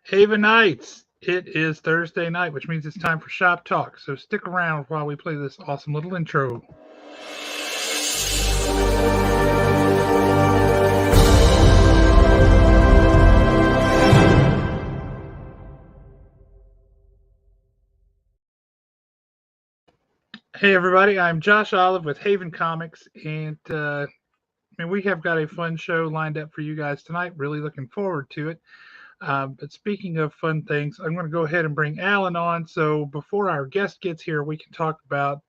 Havenites, it is Thursday night, which means it's time for Shop Talk. So stick around while we play this awesome little intro. Hey everybody, I'm Josh Olive with Haven Comics, and we have got a fun show lined up for you guys tonight. Really looking forward to it. But speaking of fun things, I'm going to go ahead and bring Alan on. So before our guest gets here, we can talk about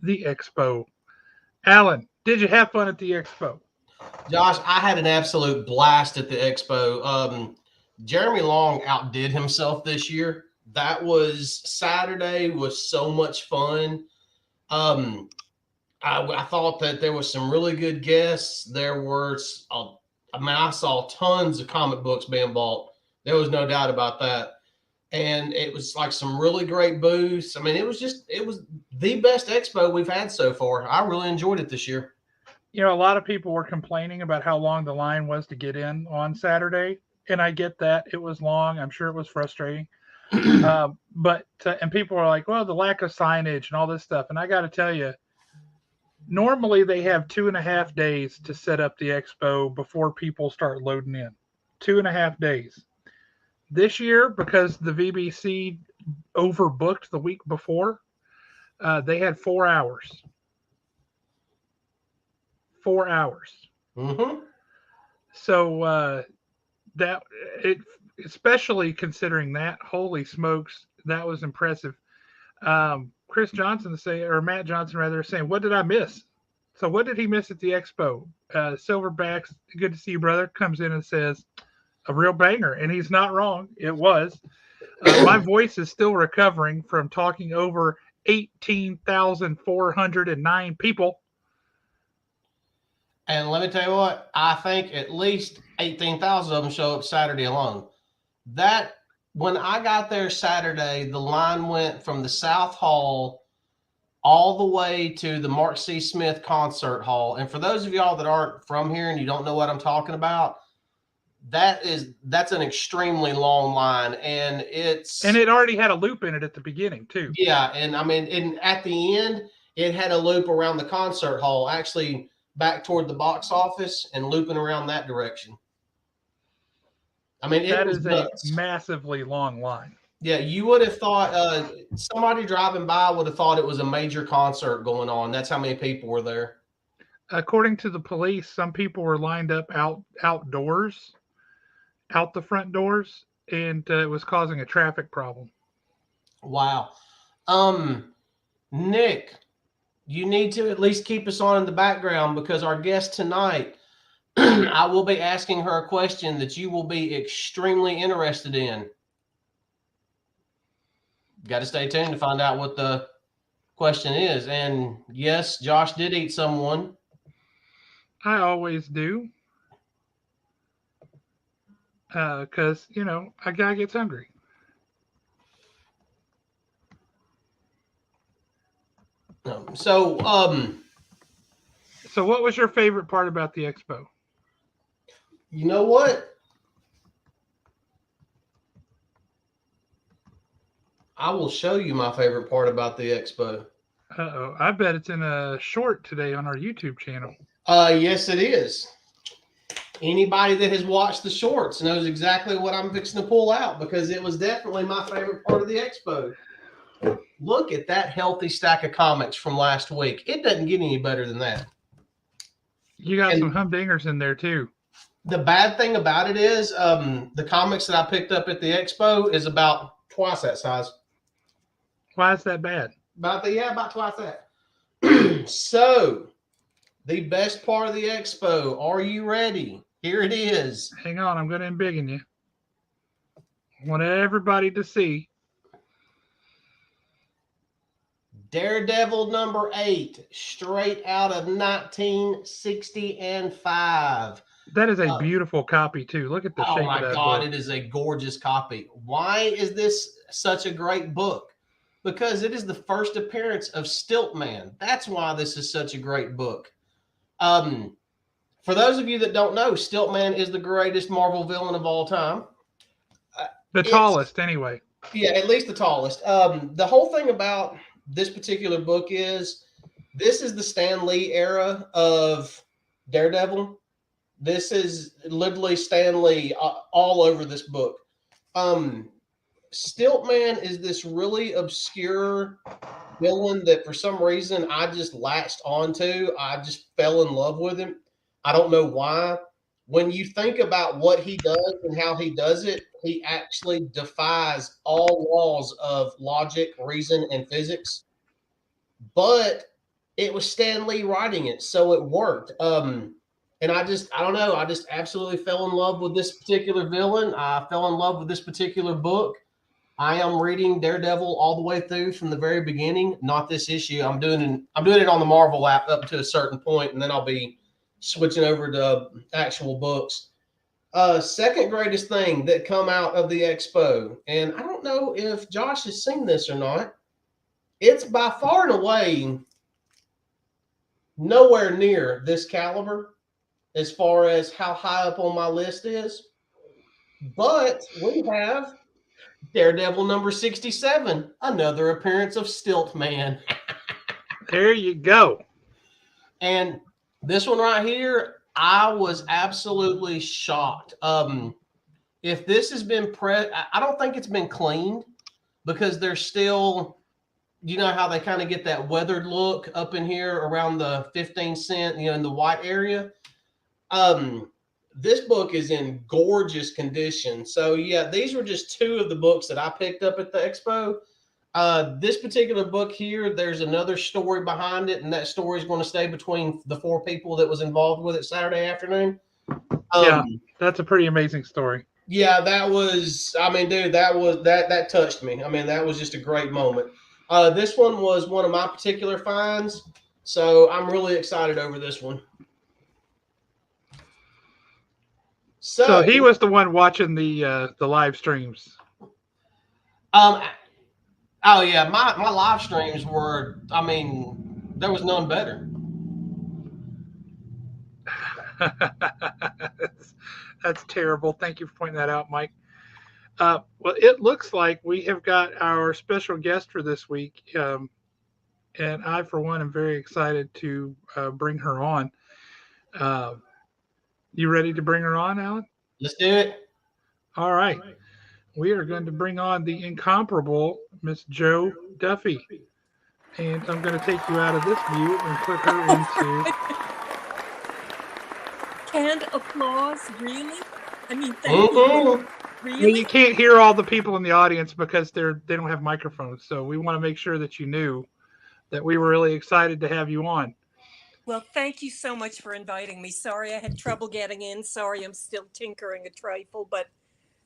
the expo. Alan, did you have fun at the expo? Josh, I had an absolute blast at the expo. Jeremy Long outdid himself this year. That was Saturday, was so much fun. I thought that there was some really good guests. There were, I saw tons of comic books being bought. There was no doubt about that. And it was like some really great booths. It was the best expo we've had so far. I really enjoyed it this year. You know, a lot of people were complaining about how long the line was to get in on Saturday. And I get that. It was long. I'm sure it was frustrating. And people are like, well, the lack of signage and all this stuff. And I got to tell you, normally they have 2.5 days to set up the expo before people start loading in. 2.5 days. This year, because the VBC overbooked the week before, they had 4 hours. 4 hours. Mm-hmm. So that it, especially considering that, holy smokes, that was impressive. Chris Johnson or Matt Johnson rather, saying, "What did I miss?" So what did he miss at the expo? Silverbacks, good to see you, brother, comes in and says, "A real banger," and he's not wrong. It was. My voice is still recovering from talking over 18,409 people. And let me tell you what, I think at least 18,000 of them show up Saturday alone. When I got there Saturday, the line went from the South Hall all the way to the Mark C. Smith Concert Hall. And for those of y'all that aren't from here and you don't know what I'm talking about, that's an extremely long line. And it already had a loop in it at the beginning too. Yeah. And at the end, it had a loop around the concert hall, actually back toward the box office and looping around that direction. That is a massively long line. Yeah, you would have thought somebody driving by would have thought it was a major concert going on. That's how many people were there. According to the police, some people were lined up outdoors, out the front doors, and it was causing a traffic problem. Wow. Nick, you need to at least keep us on in the background because our guest tonight, I will be asking her a question that you will be extremely interested in. Got to stay tuned to find out what the question is. And yes, Josh did eat someone. I always do. Because, a guy gets hungry. So what was your favorite part about the expo? You know what? I will show you my favorite part about the expo. Uh-oh. I bet it's in a short today on our YouTube channel. Yes, it is. Anybody that has watched the shorts knows exactly what I'm fixing to pull out because it was definitely my favorite part of the expo. Look at that healthy stack of comics from last week. It doesn't get any better than that. You got some humdingers in there too. The bad thing about it is the comics that I picked up at the expo is about twice that size. Why is that bad? About twice that. So, the best part of the expo. Are you ready? Here it is. Hang on, I'm going to embiggen you. I want everybody to see. Daredevil number 8, straight out of 1965. That is a beautiful copy too. Look at the shape of that book. Oh my God, it is a gorgeous copy. Why is this such a great book? Because it is the first appearance of Stiltman. That's why this is such a great book. For those of you that don't know, Stiltman is the greatest Marvel villain of all time. The tallest, anyway. Yeah, at least the tallest. The whole thing about this particular book is this is the Stan Lee era of Daredevil. This is literally Stan Lee all over this book. Stiltman is this really obscure villain that for some reason I just latched onto. I just fell in love with him. I don't know why. When you think about what he does and how he does it, he actually defies all laws of logic, reason, and physics. But it was Stan Lee writing it, so it worked. And I don't know. I just absolutely fell in love with this particular villain. I fell in love with this particular book. I am reading Daredevil all the way through from the very beginning. Not this issue. I'm doing it on the Marvel app up to a certain point, and then I'll be switching over to actual books. Second greatest thing that come out of the expo, and I don't know if Josh has seen this or not. It's by far and away nowhere near this caliber as far as how high up on my list is. But we have Daredevil number 67, another appearance of Stiltman. There you go. And this one right here, I was absolutely shocked. If this has been I don't think it's been cleaned because there's still, you know how they kind of get that weathered look up in here around the 15 cent, in the white area. This book is in gorgeous condition. So yeah, these were just two of the books that I picked up at the expo. This particular book here, there's another story behind it, and that story is going to stay between the four people that was involved with it Saturday afternoon. Yeah, that's a pretty amazing story. Yeah, that was, I mean, dude, that touched me. I mean, that was just a great moment. This one was one of my particular finds, so I'm really excited over this one. So he was the one watching the live streams. Oh yeah, my live streams were, I mean, there was none better. That's terrible. Thank you for pointing that out, Mike. Well, it looks like we have got our special guest for this week, and I, for one, am very excited to bring her on. You ready to bring her on, Alan? Let's do it. All right. We are going to bring on the incomparable Miss JO Duffy. And I'm going to take you out of this view and put her into... Canned applause, really? I mean, thank you. Really? Well, you can't hear all the people in the audience because they don't have microphones. So we want to make sure that you knew that we were really excited to have you on. Well, thank you so much for inviting me. Sorry I had trouble getting in. Sorry I'm still tinkering a trifle, but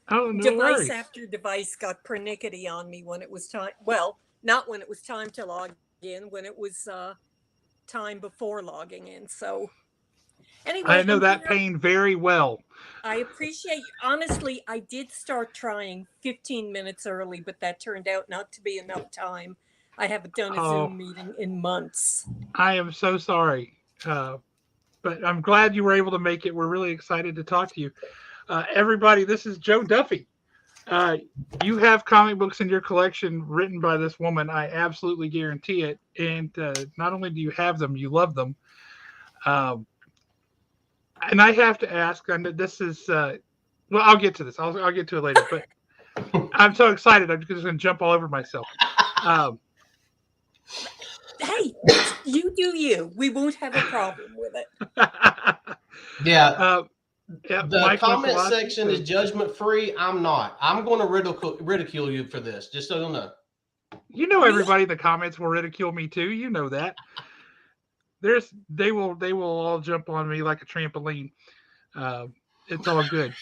device after device got pernickety on me when it was time. Well, not when it was time to log in, when it was time before logging in. So anyway, I know that pain very well. I appreciate, honestly, I did start trying 15 minutes early, but that turned out not to be enough time. I haven't done a Zoom meeting in months. I am so sorry. But I'm glad you were able to make it. We're really excited to talk to you. Everybody, this is JO Duffy. You have comic books in your collection written by this woman. I absolutely guarantee it. And not only do you have them, you love them. And I have to ask, and this is, well, I'll get to this. I'll get to it later. But I'm so excited. I'm just going to jump all over myself. Hey, you do you. We won't have a problem with it. Yeah. The comment section is judgment free. I'm not. I'm going to ridicule you for this, just so you'll know. You know, everybody in the comments will ridicule me too. You know that. They will all jump on me like a trampoline. It's all good.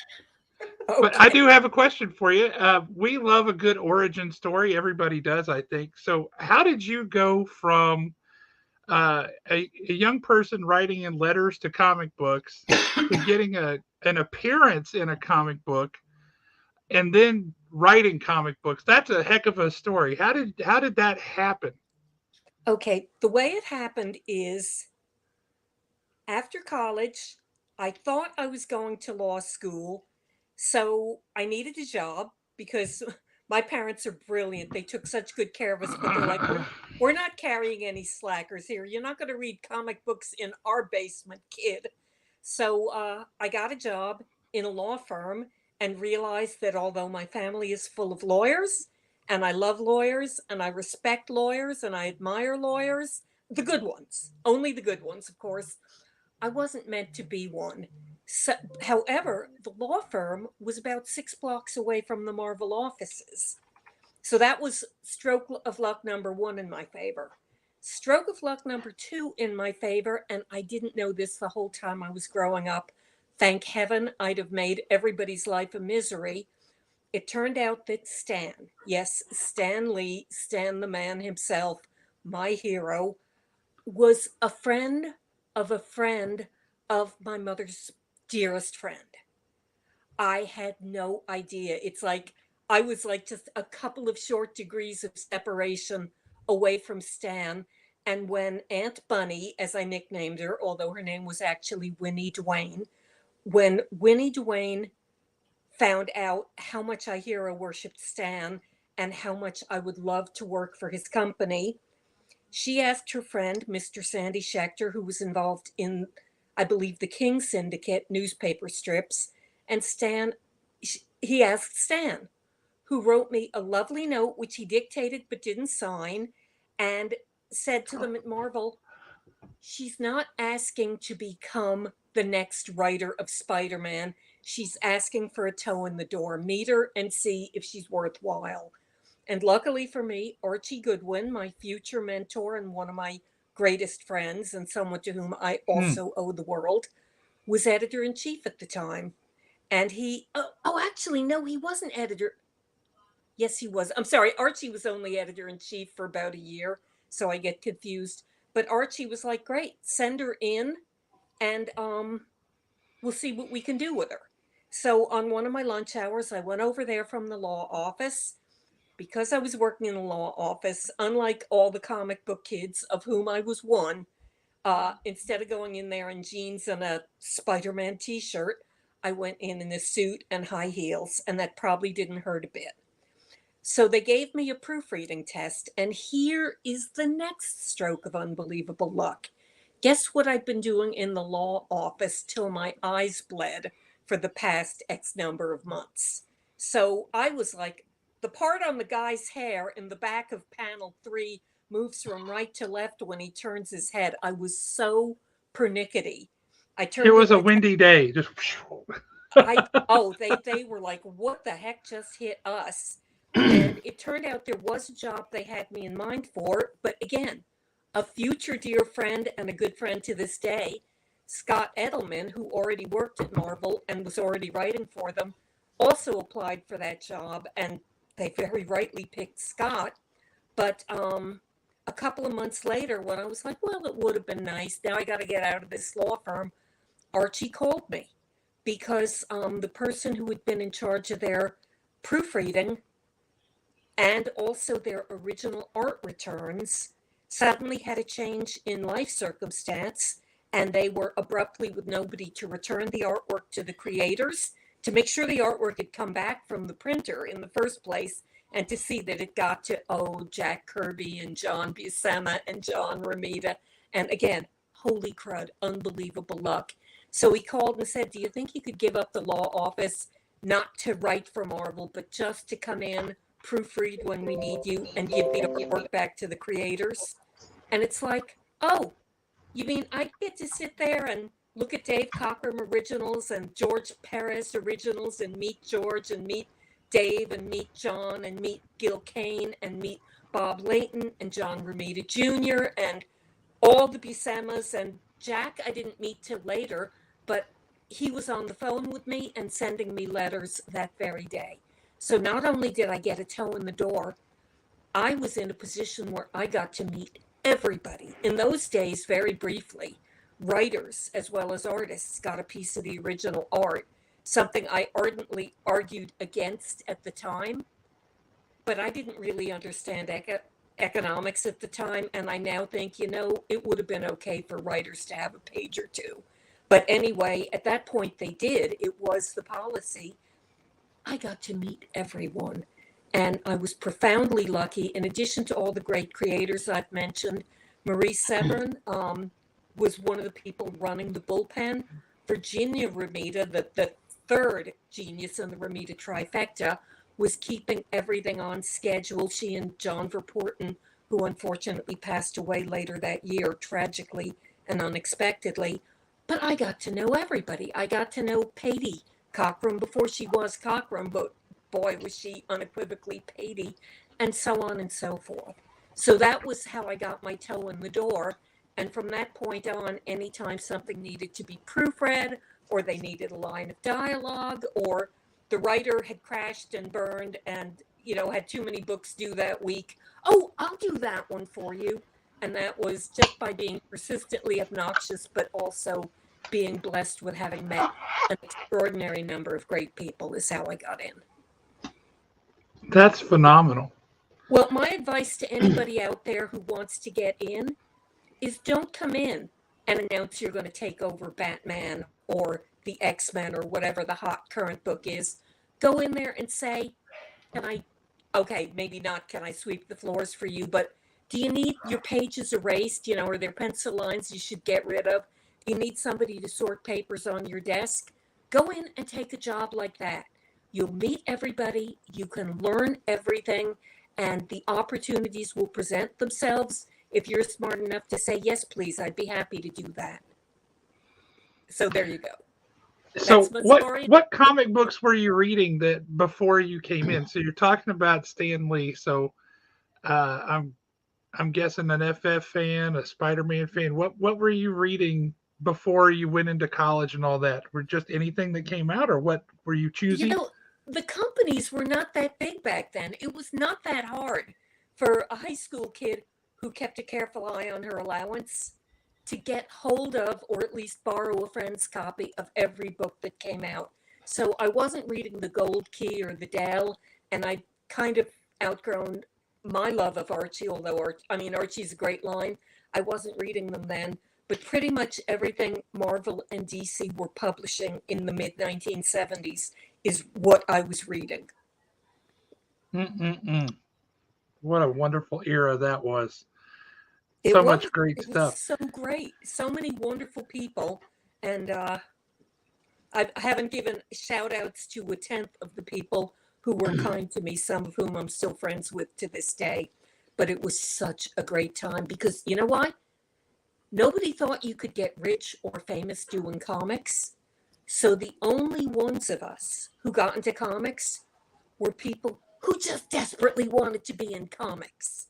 Okay. But I do have a question for you. We love a good origin story. Everybody does, I think. So how did you go from a young person writing in letters to comic books to getting an appearance in a comic book and then writing comic books? That's a heck of a story. How did that happen? Okay, the way it happened is after college, I thought I was going to law school, so I needed a job. because my parents are brilliant. They took such good care of us, but they're like, we're not carrying any slackers here. You're not going to read comic books in our basement, kid. So I got a job in a law firm and realized that although my family is full of lawyers, and I love lawyers, and I respect lawyers, and I admire lawyers, the good ones, only the good ones, of course, I wasn't meant to be one. So, however, the law firm was about 6 blocks away from the Marvel offices. So that was stroke of luck number 1 in my favor. Stroke of luck number 2 in my favor, and I didn't know this the whole time I was growing up. Thank heaven, I'd have made everybody's life a misery. It turned out that Stan, yes, Stan Lee, Stan the man himself, my hero, was a friend of my mother's dearest friend. I had no idea. It's like I was like just a couple of short degrees of separation away from Stan. And when Aunt Bunny, as I nicknamed her, although her name was actually Winnie Duane, when Winnie Duane found out how much I hero worshipped Stan and how much I would love to work for his company, she asked her friend, Mr. Sandy Schechter, who was involved in, I believe, the King Syndicate newspaper strips, and he asked Stan, who wrote me a lovely note, which he dictated but didn't sign, and said to them at Marvel, she's not asking to become the next writer of Spider-Man. She's asking for a toe in the door. Meet her and see if she's worthwhile. And luckily for me, Archie Goodwin, my future mentor and one of my greatest friends, and someone to whom I also owe the world, was editor-in-chief at the time. And actually, no, he wasn't editor. Yes, he was. I'm sorry, Archie was only editor-in-chief for about a year, so I get confused. But Archie was like, great, send her in, and we'll see what we can do with her. So on one of my lunch hours, I went over there from the law office. Because I was working in the law office, unlike all the comic book kids, of whom I was one, instead of going in there in jeans and a Spider-Man t-shirt, I went in a suit and high heels, and that probably didn't hurt a bit. So they gave me a proofreading test, and here is the next stroke of unbelievable luck. Guess what I've been doing in the law office till my eyes bled for the past X number of months? So I was like, the part on the guy's hair in the back of panel 3 moves from right to left when he turns his head. I was so pernickety. It was a windy day. Just they were like, what the heck just hit us? And it turned out there was a job they had me in mind for. But again, a future dear friend and a good friend to this day, Scott Edelman, who already worked at Marvel and was already writing for them, also applied for that job, and they very rightly picked Scott. But a couple of months later, when I was like, well, it would have been nice. Now I got to get out of this law firm. Archie called me because the person who had been in charge of their proofreading and also their original art returns suddenly had a change in life circumstance, and they were abruptly with nobody to return the artwork to the creators, to make sure the artwork had come back from the printer in the first place, and to see that it got to, Jack Kirby and John Buscema and John Romita. And again, holy crud, unbelievable luck. So he called and said, do you think you could give up the law office, not to write for Marvel, but just to come in, proofread when we need you, and give the artwork back to the creators? And it's like, oh, you mean I get to sit there and look at Dave Cockrum originals and George Perez originals and meet George and meet Dave and meet John and meet Gil Kane and meet Bob Layton and John Romita Jr. and all the Buscemas, and Jack I didn't meet till later, but he was on the phone with me and sending me letters that very day. So not only did I get a toe in the door, I was in a position where I got to meet everybody. In those days, very briefly, writers as well as artists got a piece of the original art, something I ardently argued against at the time, but I didn't really understand economics at the time, and I now think, it would have been okay for writers to have a page or two. But anyway, at that point they did. It was the policy. I got to meet everyone. And I was profoundly lucky. In addition to all the great creators I've mentioned, Marie Severin was one of the people running the bullpen. Virginia Ramita, the third genius in the Ramita trifecta, was keeping everything on schedule. She and John Verporten, who unfortunately passed away later that year, tragically and unexpectedly. But I got to know everybody. I got to know Patty Cockrum before she was Cockrum, but boy, was she unequivocally Patty, and so on and so forth. So that was how I got my toe in the door. And from that point on, anytime something needed to be proofread, or they needed a line of dialogue, or the writer had crashed and burned and, had too many books due that week, oh, I'll do that one for you. And that was just by being persistently obnoxious, but also being blessed with having met an extraordinary number of great people is how I got in. That's phenomenal. Well, my advice to anybody out there who wants to get in is don't come in and announce you're going to take over Batman or the X-Men or whatever the hot current book is. Go in there and say, maybe not can I sweep the floors for you, but do you need your pages erased? Are there pencil lines you should get rid of? Do you need somebody to sort papers on your desk? Go in and take a job like that. You'll meet everybody, you can learn everything, and the opportunities will present themselves if you're smart enough to say, yes, please, I'd be happy to do that. So there you go. So what comic books were you reading that before you came in? So you're talking about Stan Lee. So I'm guessing an FF fan, a Spider-Man fan. What were you reading before you went into college and all that? Were just anything that came out, or what were you choosing? The companies were not that big back then. It was not that hard for a high school kid who kept a careful eye on her allowance to get hold of, or at least borrow a friend's copy of every book that came out. So I wasn't reading the Gold Key or the Dell, and I kind of outgrown my love of Archie, although Archie's a great line. I wasn't reading them then, but pretty much everything Marvel and DC were publishing in the mid-1970s is what I was reading. What a wonderful era that was. So much great stuff. So great. So many wonderful people. And I haven't given shout outs to a tenth of the people who were kind to me, some of whom I'm still friends with to this day. But it was such a great time because you know why? Nobody thought you could get rich or famous doing comics. So the only ones of us who got into comics were people who just desperately wanted to be in comics.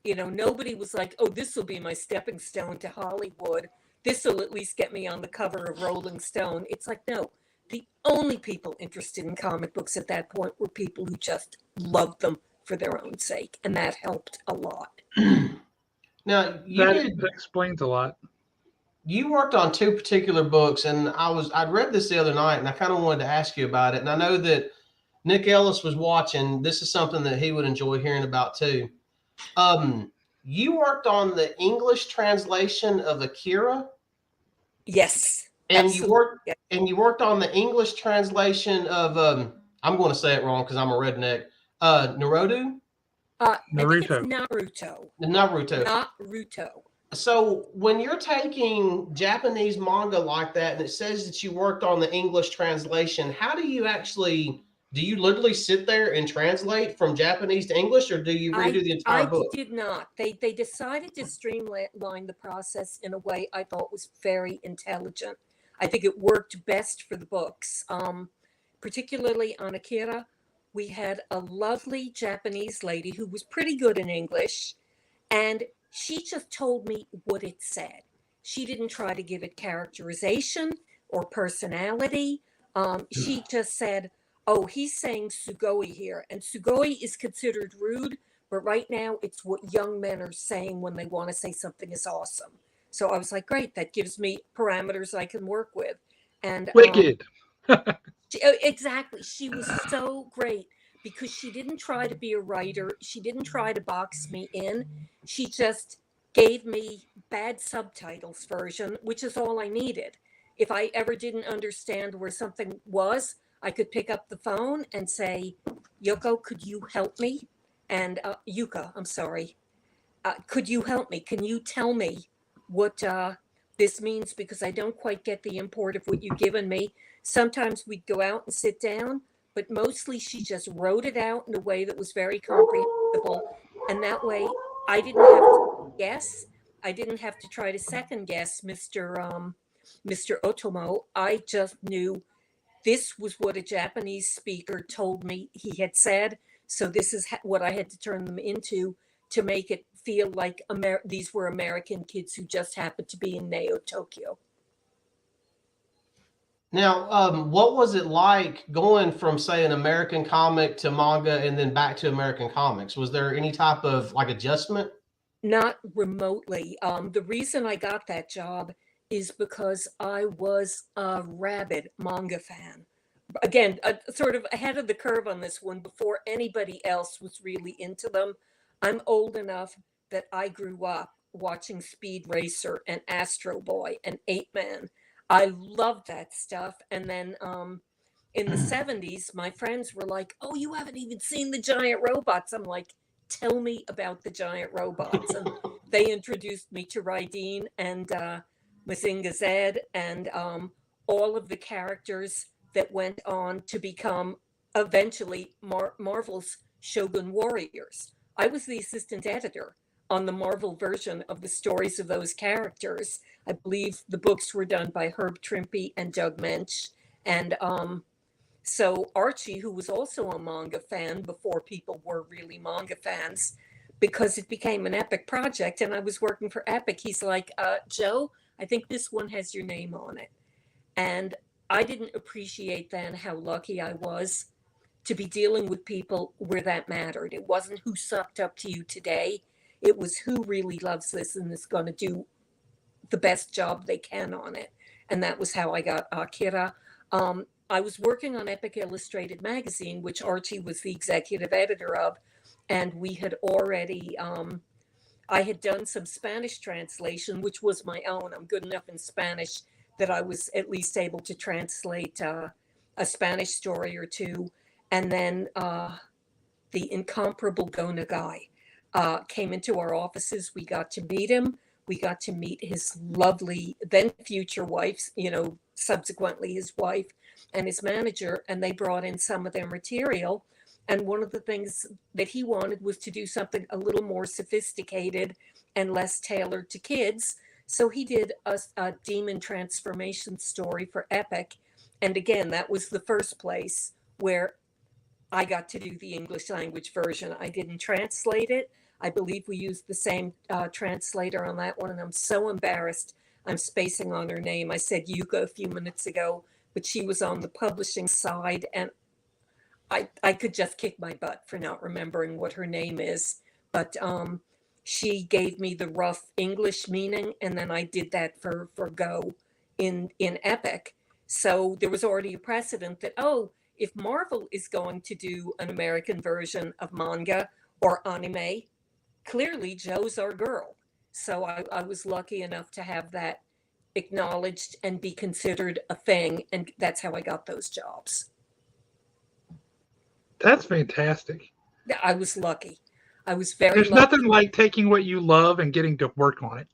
Nobody was like, oh, this will be my stepping stone to Hollywood. This will at least get me on the cover of Rolling Stone. It's like, no, the only people interested in comic books at that point were people who just loved them for their own sake. And that helped a lot. Now, that explains a lot. You worked on two particular books, and I'd read this the other night, and I kind of wanted to ask you about it. And I know that Nick Ellis was watching. This is something that he would enjoy hearing about too. You worked on the English translation of Akira. Yes, and you worked on the English translation of I'm going to say it wrong because I'm a redneck. Naruto. Naruto. So when you're taking Japanese manga like that, and it says that you worked on the English translation, how do you literally sit there and translate from Japanese to English, or do you redo the entire book? I did not. They decided to streamline the process in a way I thought was very intelligent. I think it worked best for the books, particularly on Akira. We had a lovely Japanese lady who was pretty good in English, and she just told me what it said. She didn't try to give it characterization or personality. She just said, oh, he's saying sugoi here. And sugoi is considered rude, but right now it's what young men are saying when they want to say something is awesome. So I was like, great, that gives me parameters I can work with. And wicked. Exactly. She was so great because she didn't try to be a writer. She didn't try to box me in. She just gave me bad subtitles version, which is all I needed. If I ever didn't understand where something was, I could pick up the phone and say, Yoko, could you help me? And Yuka, I'm sorry. Could you help me? Can you tell me what this means? Because I don't quite get the import of what you've given me. Sometimes we'd go out and sit down, but mostly she just wrote it out in a way that was very comprehensible. And that way I didn't have to guess. I didn't have to try to second guess Mr. Otomo. I just knew this was what a Japanese speaker told me he had said. So this is what I had to turn them into to make it feel like these were American kids who just happened to be in Neo Tokyo. Now, what was it like going from, say, an American comic to manga and then back to American comics? Was there any type of like adjustment? Not remotely. The reason I got that job is because I was a rabid manga fan. Again, sort of ahead of the curve on this one before anybody else was really into them. I'm old enough that I grew up watching Speed Racer and Astro Boy and 8-Man. I loved that stuff. And then in the 70s, my friends were like, oh, you haven't even seen the giant robots. I'm like, tell me about the giant robots. And they introduced me to Raideen and Mazinga Z and all of the characters that went on to become eventually Marvel's Shogun Warriors. I was the assistant editor on the Marvel version of the stories of those characters. I believe the books were done by Herb Trimpe and Doug Mensch. And so Archie, who was also a manga fan before people were really manga fans, because it became an Epic project and I was working for Epic, he's like, Joe, I think this one has your name on it. And I didn't appreciate then how lucky I was to be dealing with people where that mattered. It wasn't who sucked up to you today. It was who really loves this and is going to do the best job they can on it. And that was how I got Akira. I was working on Epic Illustrated magazine, which Archie was the executive editor of. And we had already, I had done some Spanish translation, which was my own. I'm good enough in Spanish that I was at least able to translate a Spanish story or two. And then the incomparable Go Nagai came into our offices. We got to meet him. We got to meet his lovely, then future wife, subsequently his wife and his manager, and they brought in some of their material. And one of the things that he wanted was to do something a little more sophisticated and less tailored to kids. So he did a demon transformation story for Epic. And again, that was the first place where I got to do the English language version. I didn't translate it. I believe we used the same translator on that one. And I'm so embarrassed. I'm spacing on her name. I said Yuka a few minutes ago, but she was on the publishing side. And I could just kick my butt for not remembering what her name is. But she gave me the rough English meaning. And then I did that for Go in Epic. So there was already a precedent that, if Marvel is going to do an American version of manga or anime, clearly Joe's our girl. So I was lucky enough to have that acknowledged and be considered a thing. And that's how I got those jobs. That's fantastic. I was lucky. I was very There's lucky. nothing like taking what you love and getting to work on it,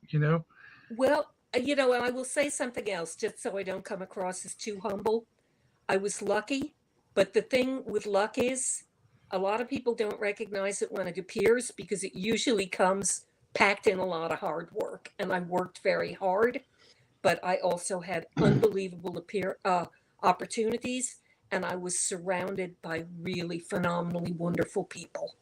Well, and I will say something else just so I don't come across as too humble. I was lucky. But the thing with luck is a lot of people don't recognize it when it appears because it usually comes packed in a lot of hard work. And I worked very hard, but I also had unbelievable opportunities. And I was surrounded by really phenomenally wonderful people.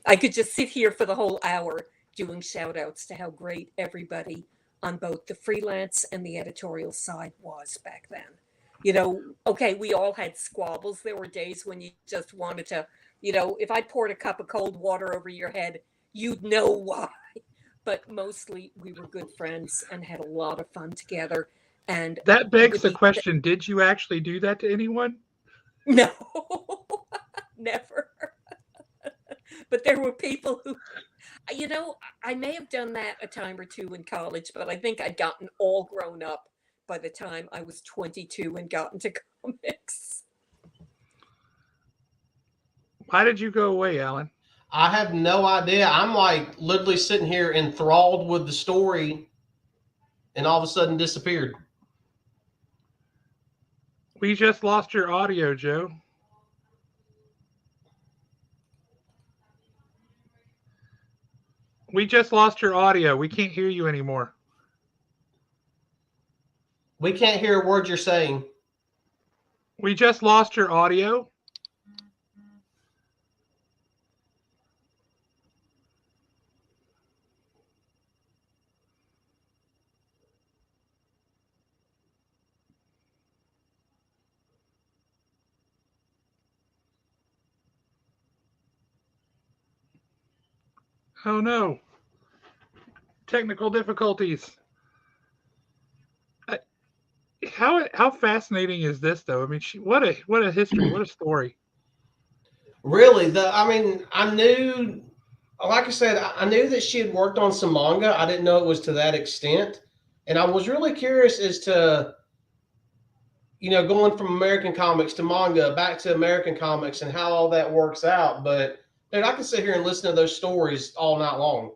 I could just sit here for the whole hour doing shout outs to how great everybody on both the freelance and the editorial side was back then. Okay, we all had squabbles. There were days when you just wanted to, if I poured a cup of cold water over your head, you'd know why. But mostly we were good friends and had a lot of fun together. And that begs the question, did you actually do that to anyone? No, never. But there were people who, I may have done that a time or two in college, but I think I'd gotten all grown up by the time I was 22 and got into comics. Why did you go away, Alan? I have no idea. I'm like literally sitting here enthralled with the story and all of a sudden disappeared. We just lost your audio, Joe. We just lost your audio. We can't hear you anymore. We can't hear a word you're saying. We just lost your audio. Oh no. Technical difficulties. How fascinating is this though? I mean, what a history, what a story. Really, I knew, like I said, I knew that she had worked on some manga. I didn't know it was to that extent, and I was really curious as to, going from American comics to manga back to American comics and how all that works out. But dude, I can sit here and listen to those stories all night long.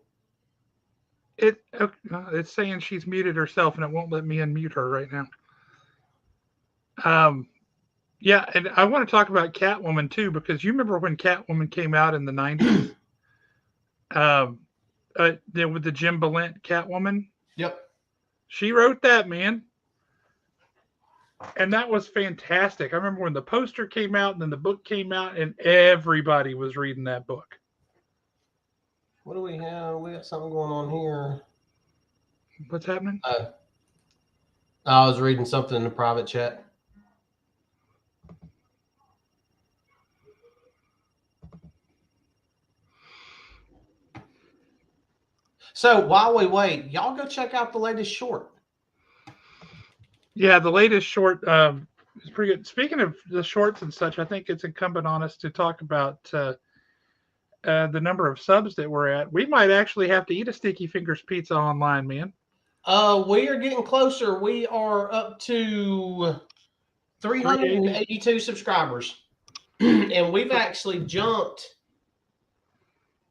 It's saying she's muted herself, and it won't let me unmute her right now. Yeah, and I want to talk about Catwoman too, because you remember when Catwoman came out in the 90s? With the Jim Balent Catwoman. Yep. She wrote that, man. And that was fantastic. I remember when the poster came out and then the book came out and everybody was reading that book. What do we have? We got something going on here. What's happening? I was reading something in the private chat. So while we wait, y'all go check out the latest short. Yeah, the latest short is pretty good. Speaking of the shorts and such, I think it's incumbent on us to talk about the number of subs that we're at. We might actually have to eat a Sticky Fingers pizza online, man. We are getting closer. We are up to 382 subscribers. And we've actually jumped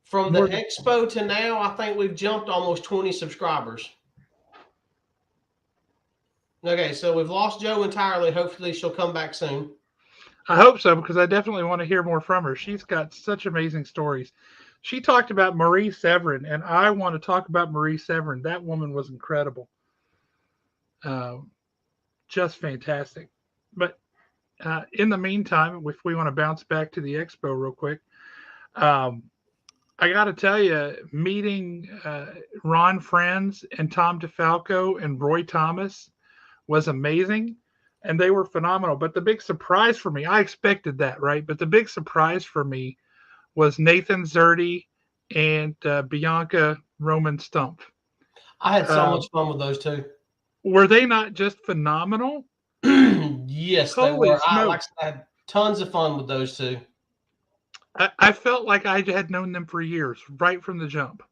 from the expo to now. I think we've jumped almost 20 subscribers. Okay, so we've lost Joe entirely. Hopefully she'll come back soon. I hope so, because I definitely want to hear more from her. She's got such amazing stories. She talked about Marie Severin, and I want to talk about Marie Severin. That woman was incredible. Just fantastic. But in the meantime, if we want to bounce back to the expo real quick, I got to tell you, meeting Ron Friends and Tom DeFalco and Roy Thomas was amazing, and they were phenomenal. But the big surprise for me, I expected that, right? But the big surprise for me was Nathan Zerdy and Bianca Roman Stumpf. I had so much fun with those two. Were they not just phenomenal? Yes, Holy they were. smokes. I had tons of fun with those two. I felt like I had known them for years, right from the jump.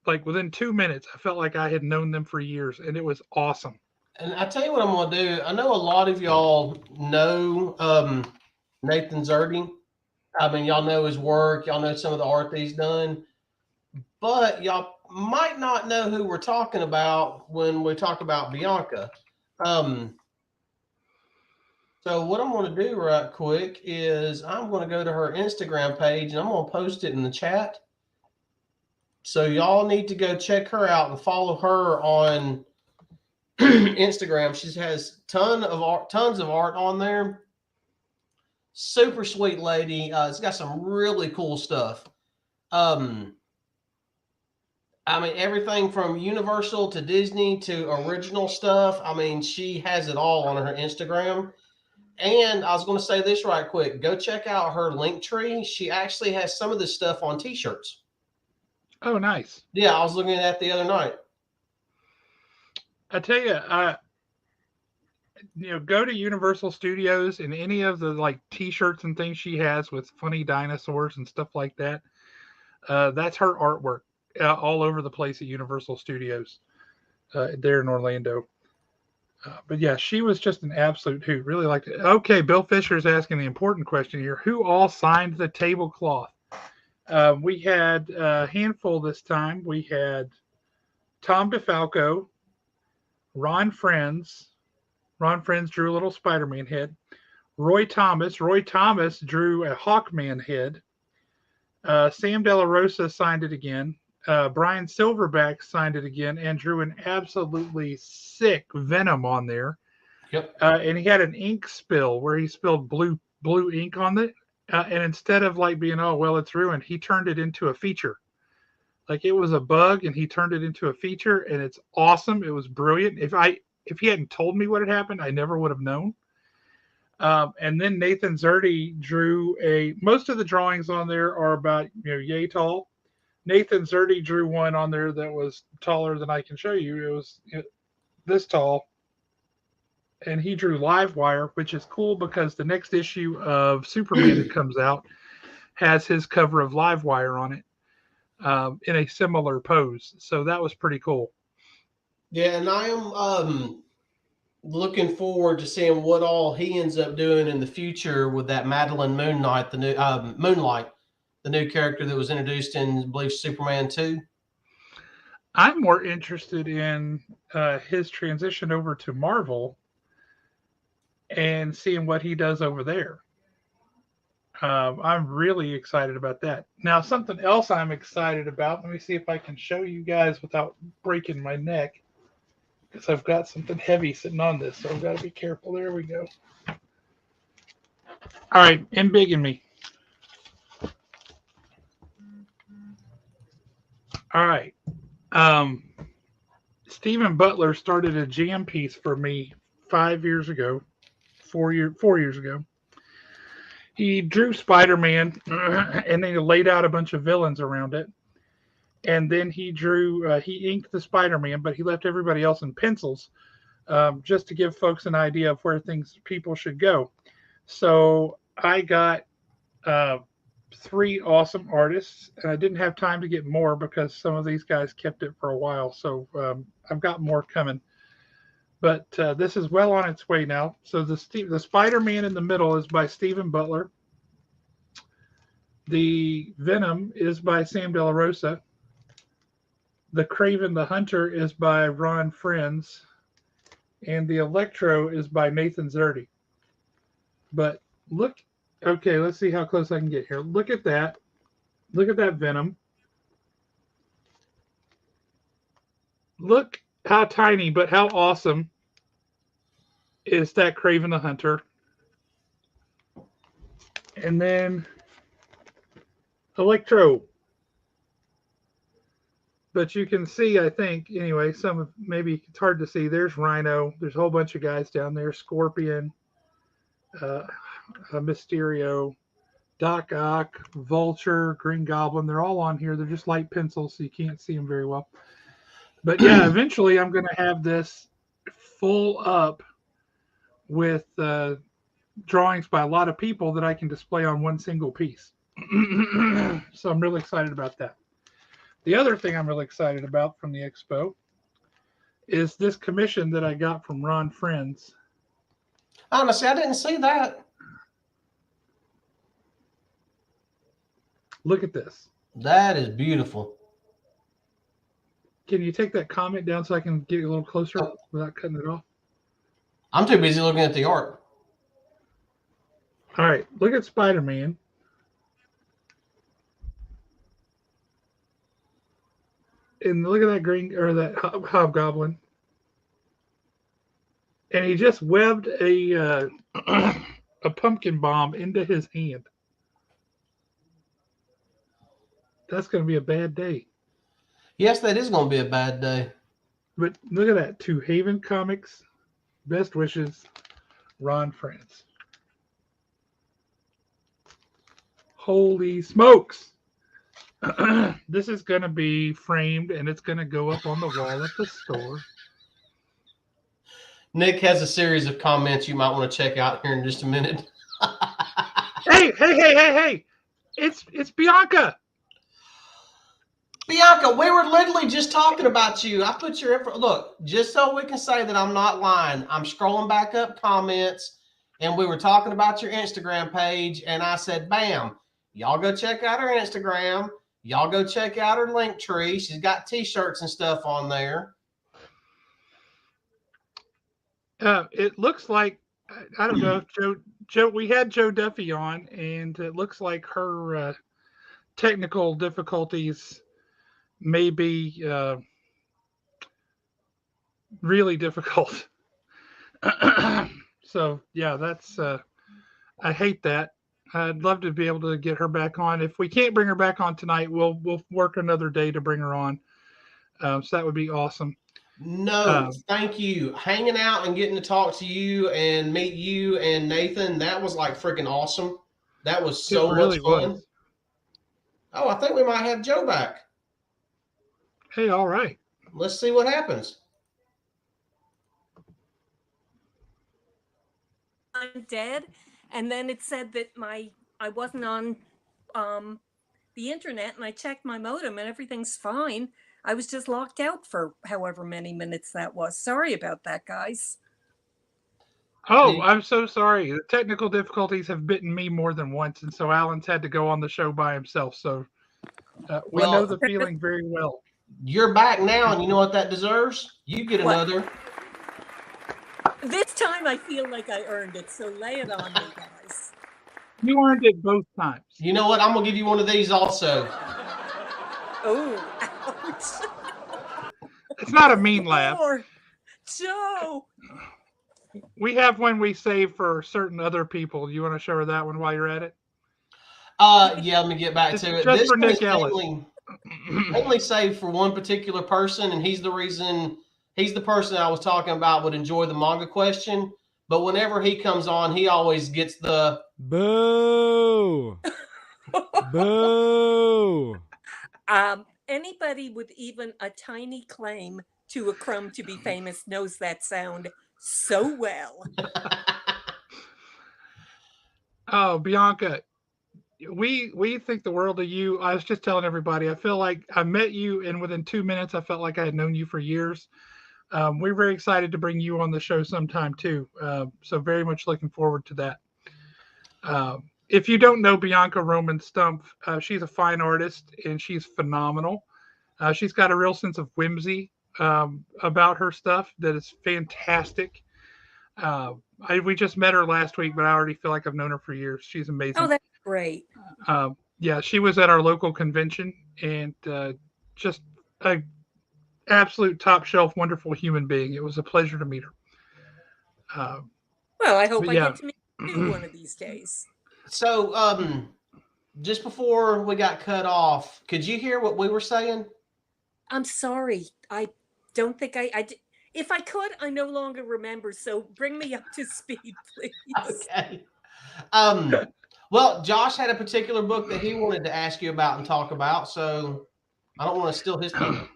Like within 2 minutes, I felt like I had known them for years, and it was awesome. And I tell you what I'm going to do. I know a lot of y'all know Nathan Zerdy. I mean, y'all know his work. Y'all know some of the art that he's done. But y'all might not know who we're talking about when we talk about Bianca. So what I'm going to do right quick is I'm going to go to her Instagram page, and I'm going to post it in the chat. So y'all need to go check her out and follow her on Instagram. She has tons of art on there. Super sweet lady. It's got some really cool stuff. I mean, everything from Universal to Disney to original stuff. I mean, she has it all on her Instagram. And I was going to say this right quick. Go check out her link tree. She actually has some of this stuff on t-shirts. Oh, nice. Yeah, I was looking at that the other night. I tell you, go to Universal Studios and any of the like t-shirts and things she has with funny dinosaurs and stuff like that. That's her artwork all over the place at Universal Studios there in Orlando. But yeah, she was just an absolute hoot. Really liked it. Okay, Bill Fisher is asking the important question here. Who all signed the tablecloth? We had a handful this time. We had Tom DeFalco, Ron Friends. Ron Friends drew a little Spider-Man head. Roy Thomas. Roy Thomas drew a Hawkman head. Sam De La Rosa signed it again. Brian Silverback signed it again and drew an absolutely sick Venom on there. Yep. And he had an ink spill where he spilled blue ink on it. And instead of like being, oh, well, it's ruined, he turned it into a feature. Like it was a bug and he turned it into a feature, and it's awesome. It was brilliant. If he hadn't told me what had happened, I never would have known. And then Nathan Zerdy drew most of the drawings on there are about, yay tall. Nathan Zerdy drew one on there that was taller than I can show you. It was this tall. And he drew Livewire, which is cool because the next issue of Superman that comes out has his cover of Livewire on it in a similar pose. So that was pretty cool. Yeah, and I am looking forward to seeing what all he ends up doing in the future with that Madeline Moonlight, the new Moonlight, the new character that was introduced in, I believe, Superman 2. I'm more interested in his transition over to Marvel and seeing what he does over there. I'm really excited about that. Now, something else I'm excited about, let me see if I can show you guys without breaking my neck, because I've got something heavy sitting on this, so I've got to be careful. There we go. All right, embiggen me. All right. Stephen Butler started a jam piece for me 5 years ago, 4 years ago. He drew Spider-Man and then he laid out a bunch of villains around it. And then he inked the Spider-Man, but he left everybody else in pencils just to give folks an idea of where people should go. So I got 3 awesome artists, and I didn't have time to get more because some of these guys kept it for a while. So I've got more coming. But this is well on its way now. So the Spider-Man in the middle is by Stephen Butler. The Venom is by Sam De La Rosa. The Kraven the Hunter is by Ron Friends. And the Electro is by Nathan Zerdy. But look, okay, let's see how close I can get here. Look at that. Look at that Venom. Look how tiny, but how awesome is that Kraven the Hunter. And then Electro. But you can see, I think, anyway, maybe it's hard to see. There's Rhino. There's a whole bunch of guys down there. Scorpion, Mysterio, Doc Ock, Vulture, Green Goblin. They're all on here. They're just light pencils, so you can't see them very well. But yeah, eventually I'm going to have this full up with drawings by a lot of people that I can display on one single piece. So I'm really excited about that. The other thing I'm really excited about from the expo is this commission that I got from Ron Friends. Honestly, I didn't see that. Look at this. That is beautiful. Can you take that comment down so I can get a little closer without cutting it off? I'm too busy looking at the art. All right, look at Spider-Man. And look at that Hobgoblin. And he just webbed a pumpkin bomb into his hand. That's going to be a bad day. Yes, that is going to be a bad day. But look at that. To Haven Comics. Best wishes, Ron Friends. Holy smokes. This is going to be framed and it's going to go up on the wall at the store. Nick has a series of comments you might want to check out here in just a minute. Hey. It's Bianca. Bianca, we were literally just talking about you. I put your info. Look, just so we can say that I'm not lying, I'm scrolling back up comments, and we were talking about your Instagram page, and I said, bam, y'all go check out her Instagram. Y'all go check out her link tree. She's got T-shirts and stuff on there. It looks like, I don't know if Joe, we had Joe Duffy on, and it looks like her technical difficulties may be really difficult. So yeah, that's I hate that. I'd love to be able to get her back on. If we can't bring her back on tonight, we'll work another day to bring her on. So that would be awesome. No, thank you. Hanging out and getting to talk to you and meet you and Nathan, that was like freaking awesome. That was so much fun. Oh, I think we might have Joe back. Hey, all right. Let's see what happens. I'm dead, and then it said that I wasn't on the internet, and I checked my modem, and everything's fine. I was just locked out for however many minutes that was. Sorry about that, guys. Oh, I'm so sorry. The technical difficulties have bitten me more than once, and so Alan's had to go on the show by himself. So we know the feeling very well. You're back now, and you know what that deserves? You get another. This time I feel like I earned it, so lay it on me, guys. You earned it both times. You know what? I'm going to give you one of these also. Oh, ouch. It's not a mean laugh. Joe. We have one we save for certain other people. You want to show her that one while you're at it? Yeah, let me get back to it. Just this for Nick Ellis. Only saved for one particular person, and he's the person I was talking about would enjoy the manga question. But whenever he comes on, he always gets the boo. Boo. Anybody with even a tiny claim to a crumb to be famous knows that sound so well. Oh, Bianca, we think the world of you. I was just telling everybody, I feel like I met you, and within 2 minutes, I felt like I had known you for years. We're very excited to bring you on the show sometime too. So very much looking forward to that. If you don't know Bianca Roman Stumpf, she's a fine artist and she's phenomenal. She's got a real sense of whimsy about her stuff that is fantastic. We just met her last week, but I already feel like I've known her for years. She's amazing. Oh, that's great. Yeah, she was at our local convention, and just a absolute top shelf, wonderful human being. It was a pleasure to meet her. Well, I hope I get to meet you one of these days. So, just before we got cut off, could you hear what we were saying? I'm sorry. I don't think I did. If I could, I no longer remember. So bring me up to speed, please. Okay. Well, Josh had a particular book that he wanted to ask you about and talk about. So I don't want to steal his thunder.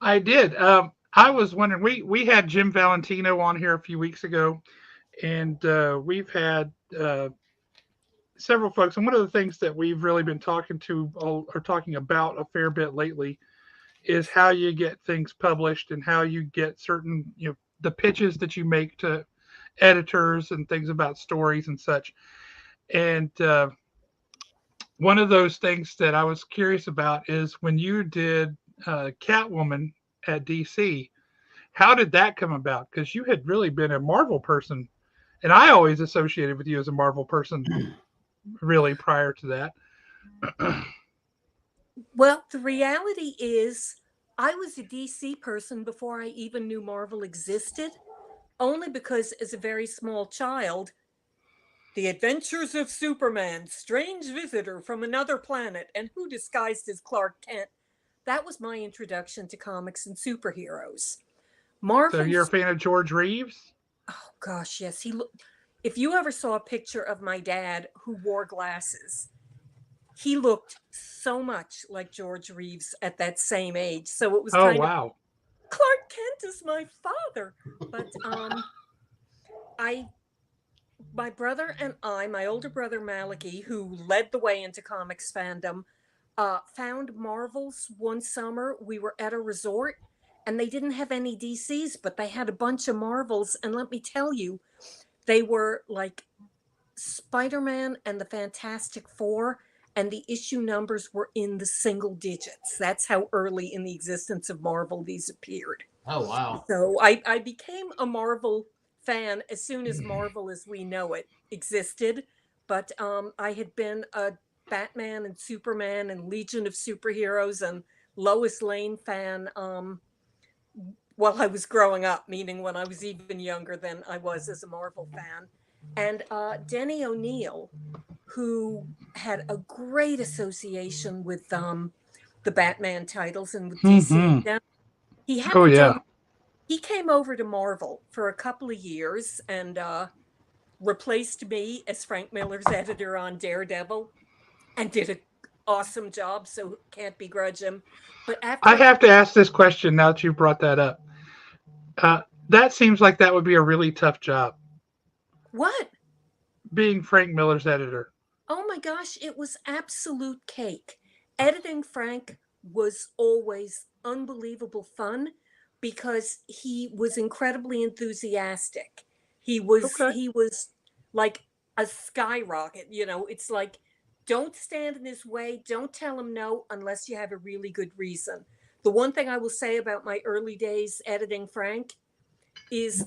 I did. I was wondering, we had Jim Valentino on here a few weeks ago, and we've had several folks. And one of the things that we've really been talking about a fair bit lately is how you get things published and how you get certain, the pitches that you make to editors and things about stories and such. And one of those things that I was curious about is when you did Catwoman at DC, how did that come about? Because you had really been a Marvel person, and I always associated with you as a Marvel person really prior to that. Well, the reality is I was a DC person before I even knew Marvel existed, only because as a very small child, The Adventures of Superman, Strange Visitor from Another Planet, and Who Disguised as Clark Kent, that was my introduction to comics and superheroes. Marvel. So you're a fan of George Reeves? Oh gosh, yes. If you ever saw a picture of my dad who wore glasses, he looked so much like George Reeves at that same age. So it was kind of, Clark Kent is my father. But my brother and I, my older brother Malachi, who led the way into comics fandom, found Marvels one summer. We were at a resort and they didn't have any DCs, but they had a bunch of Marvels. And let me tell you, they were like Spider-Man and the Fantastic Four, and the issue numbers were in the single digits. That's how early in the existence of Marvel these appeared. Oh, wow. So I became a Marvel fan as soon as Marvel as we know it existed. But I had been a Batman and Superman and Legion of Superheroes and Lois Lane fan while I was growing up, meaning when I was even younger than I was as a Marvel fan. And Denny O'Neil, who had a great association with the Batman titles and with DC. He he came over to Marvel for a couple of years and replaced me as Frank Miller's editor on Daredevil and did an awesome job, so can't begrudge him. But I have to ask this question now that you brought that up. That seems like that would be a really tough job. What? Being Frank Miller's editor. Oh my gosh, it was absolute cake. Editing Frank was always unbelievable fun because he was incredibly enthusiastic. He was like a skyrocket, you know. It's like, don't stand in his way, don't tell him no unless you have a really good reason. The one thing I will say about my early days editing Frank is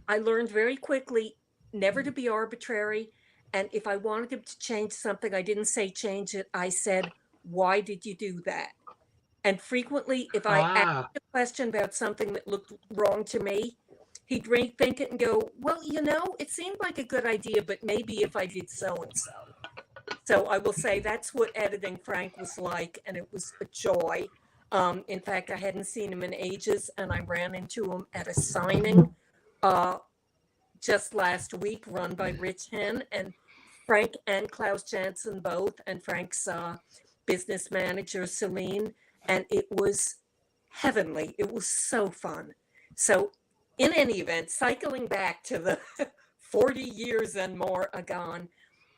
I learned very quickly never to be arbitrary. And if I wanted him to change something, I didn't say change it. I said, why did you do that? And frequently, if I asked a question about something that looked wrong to me, he'd rethink it and go, well, you know, it seemed like a good idea, but maybe if I did so-and-so. So I will say that's what editing Frank was like, and it was a joy. In fact, I hadn't seen him in ages, and I ran into him at a signing just last week, run by Rich Hen, and Frank and Klaus Janson both, and Frank's business manager, Celine, and it was heavenly. It was so fun. So in any event, cycling back to the 40 years and more agone,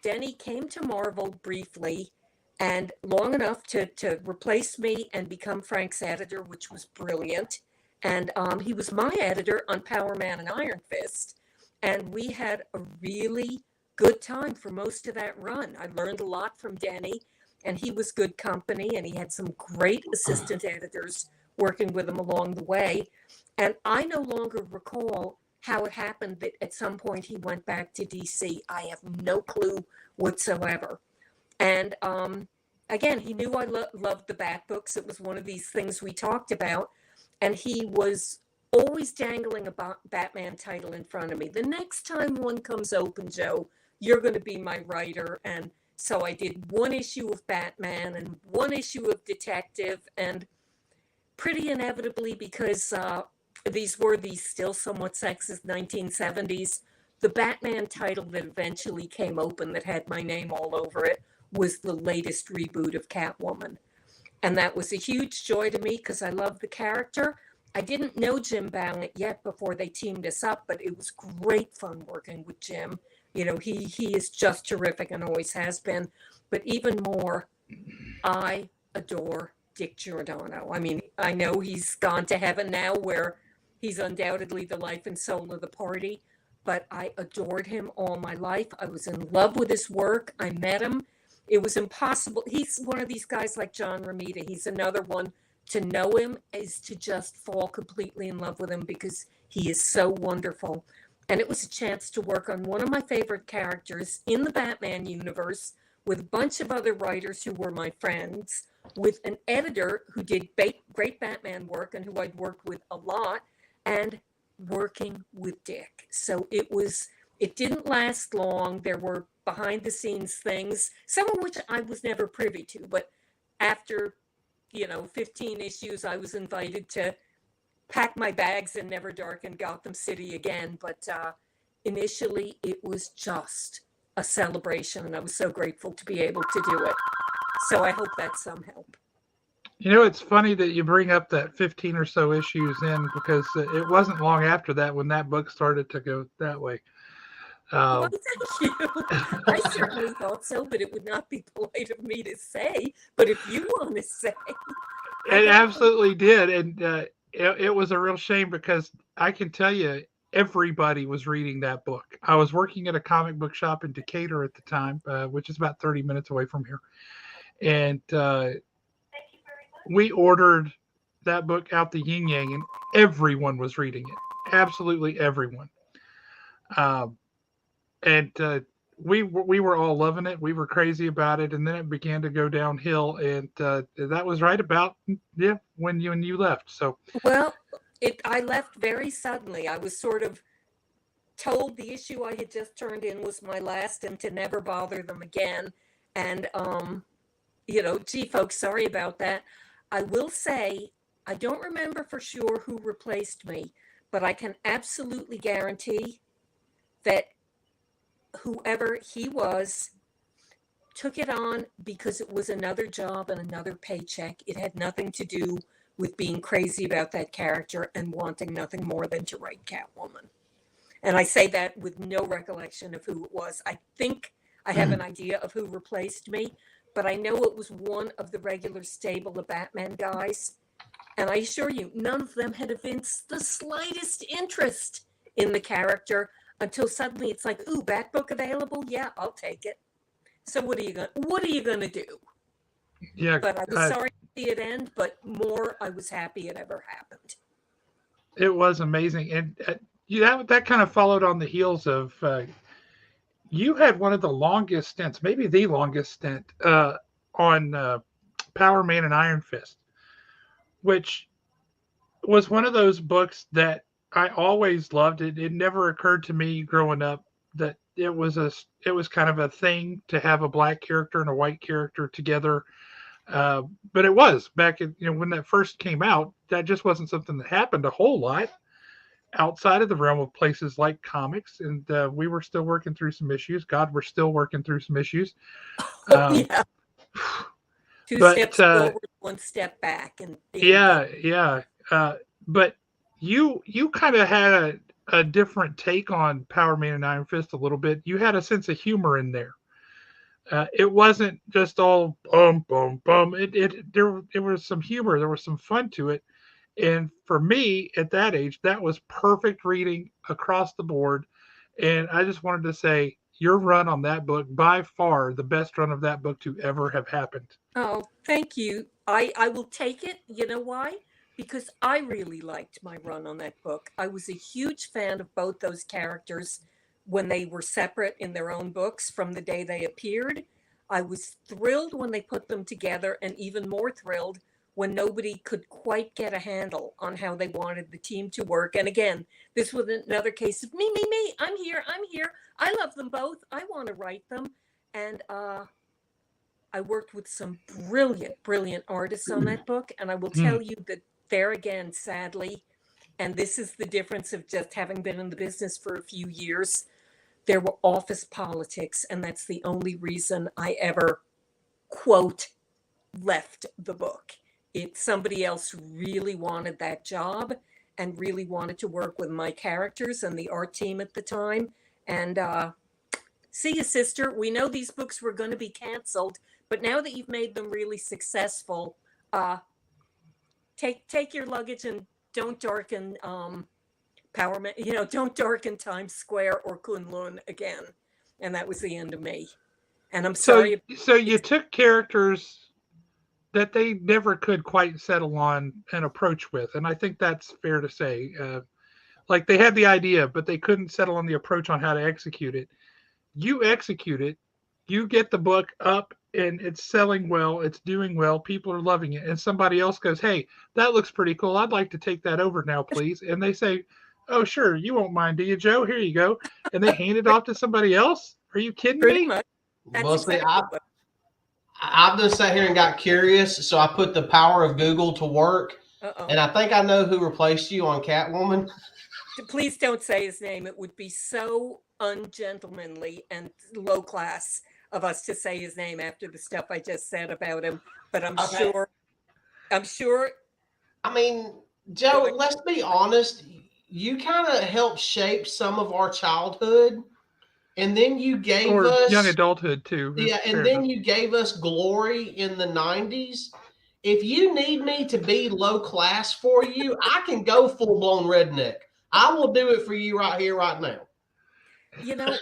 Denny came to Marvel briefly and long enough to replace me and become Frank's editor, which was brilliant. And he was my editor on Power Man and Iron Fist. And we had a really good time for most of that run. I learned a lot from Denny, and he was good company, and he had some great assistant editors working with him along the way. And I no longer recall how it happened that at some point he went back to DC. I have no clue whatsoever. And again, he knew I loved the Bat books. It was one of these things we talked about. And he was always dangling a Batman title in front of me. The next time one comes open, Joe, you're going to be my writer. And so I did one issue of Batman and one issue of Detective, and pretty inevitably, because these were the still somewhat sexist 1970s, the Batman title that eventually came open that had my name all over it was the latest reboot of Catwoman. And that was a huge joy to me because I love the character. I didn't know Jim Ballant yet before they teamed us up, but it was great fun working with Jim. You know, he is just terrific and always has been. But even more, I adore Dick Giordano. I mean, I know he's gone to heaven now where he's undoubtedly the life and soul of the party, but I adored him all my life. I was in love with his work. I met him. It was impossible. He's one of these guys like John Romita. He's another one. To know him is to just fall completely in love with him because he is so wonderful. And it was a chance to work on one of my favorite characters in the Batman universe with a bunch of other writers who were my friends, with an editor who did great Batman work and who I'd worked with a lot, and working with Dick. So it didn't last long. There were behind the scenes things, some of which I was never privy to, but after 15 issues, I was invited to pack my bags and never darken Gotham City again. But initially, it was just a celebration, and I was so grateful to be able to do it. So I hope that's some help. You know, it's funny that you bring up that 15 or so issues in, because it wasn't long after that when that book started to go that way. Well, thank you. I certainly thought so, but it would not be polite of me to say. But if you want to say, it absolutely did, and it was a real shame because I can tell you everybody was reading that book. I was working at a comic book shop in Decatur at the time, which is about 30 minutes away from here, and we ordered that book out the yin yang, and everyone was reading it. Absolutely everyone. And we were all loving it. We were crazy about it, and then it began to go downhill. And that was right about when you left. So well, I left very suddenly. I was sort of told the issue I had just turned in was my last, and to never bother them again. And gee, folks, sorry about that. I will say I don't remember for sure who replaced me, but I can absolutely guarantee that whoever he was took it on because it was another job and another paycheck. It had nothing to do with being crazy about that character and wanting nothing more than to write Catwoman. And I say that with no recollection of who it was. I think I have an idea of who replaced me, but I know it was one of the regular stable of Batman guys. And I assure you, none of them had evinced the slightest interest in the character until suddenly it's like, ooh, Bat book available? Yeah, I'll take it. So what are you gonna do? Yeah. But I was sorry to see it end, but more I was happy it ever happened. It was amazing. And that kind of followed on the heels of you had one of the longest stints, maybe the longest stint on Power Man and Iron Fist, which was one of those books that I always loved. It never occurred to me growing up that it was kind of a thing to have a black character and a white character together. But it was back in, when that first came out, that just wasn't something that happened a whole lot outside of the realm of places like comics. And we were still working through some issues. God, we're still working through some issues. Yeah. Two steps forward, one step back. And yeah. But you kind of had a different take on Power Man and Iron Fist a little bit. You had a sense of humor in there. It wasn't just all bum bum bum. There was some humor. There was some fun to it. And for me at that age, that was perfect reading across the board. And I just wanted to say your run on that book, by far the best run of that book to ever have happened. Oh, thank you. I will take it. You know why? Because I really liked my run on that book. I was a huge fan of both those characters when they were separate in their own books from the day they appeared. I was thrilled when they put them together, and even more thrilled when nobody could quite get a handle on how they wanted the team to work. And again, this was another case of me. I'm here. I love them both. I want to write them. And I worked with some brilliant artists on that book. And I will tell you that there again, sadly, and this is the difference of just having been in the business for a few years, there were office politics. And that's the only reason I ever, quote, left the book. Somebody else really wanted that job and really wanted to work with my characters and the art team at the time. And see you, sister. We know these books were going to be canceled, but now that you've made them really successful, take your luggage and don't darken don't darken Times Square or Kunlun again. And that was the end of me. And I'm sorry. So you took characters that they never could quite settle on an approach with. And I think that's fair to say. Like they had the idea, but they couldn't settle on the approach on how to execute it. You execute it, you get the book up and it's selling well, it's doing well, people are loving it. And somebody else goes, hey, that looks pretty cool. I'd like to take that over now, please. And they say, oh, sure, you won't mind, do you, Joe? Here you go. And they hand it off to somebody else? Are you kidding me? Much. Well, see, I've just sat here and got curious, so I put the power of Google to work, and I think I know who replaced you on Catwoman. Please don't say his name. It would be so ungentlemanly and low class of us to say his name after the stuff I just said about him. But I'm sure. I mean, Joe, let's be honest. You kind of helped shape some of our childhood. And then you gave or us young adulthood too. Yeah, and then you gave us Glory in the 90s. If you need me to be low class for you, I can go full blown redneck. I will do it for you right here, right now. You know,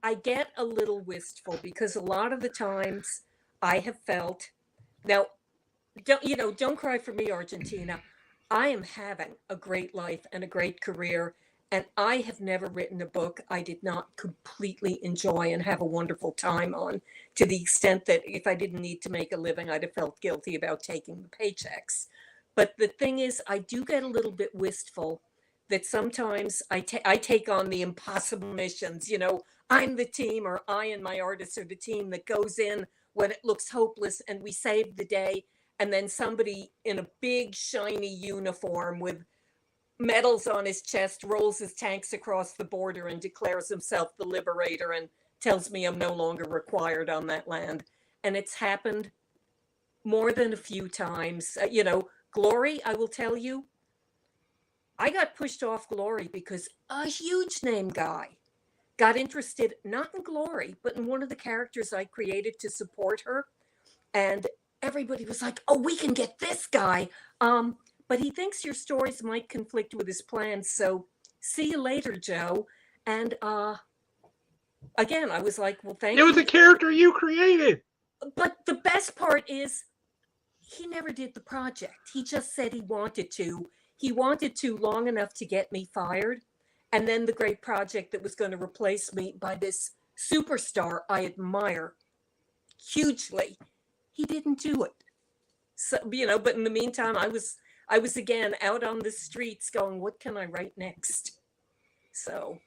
I get a little wistful because a lot of the times I have felt now don't cry for me, Argentina. I am having a great life and a great career, and I have never written a book I did not completely enjoy and have a wonderful time on, to the extent that if I didn't need to make a living, I'd have felt guilty about taking the paychecks. But the thing is, I do get a little bit wistful that sometimes I take on the impossible missions. I'm the team, or I and my artists are the team that goes in when it looks hopeless and we save the day. And then somebody in a big shiny uniform with medals on his chest rolls his tanks across the border and declares himself the liberator and tells me I'm no longer required on that land. And it's happened more than a few times. Glory, I will tell you, I got pushed off Glory because a huge name guy got interested not in Glory, but in one of the characters I created to support her. And everybody was like, oh, we can get this guy. But he thinks your stories might conflict with his plans. So see you later, Joe. And again, I was like, well, thank you. It was a character you created. But the best part is he never did the project. He just said he wanted to. He wanted to long enough to get me fired. And then the great project that was going to replace me by this superstar I admire hugely, he didn't do it. So, but in the meantime, I was again out on the streets going, what can I write next? So,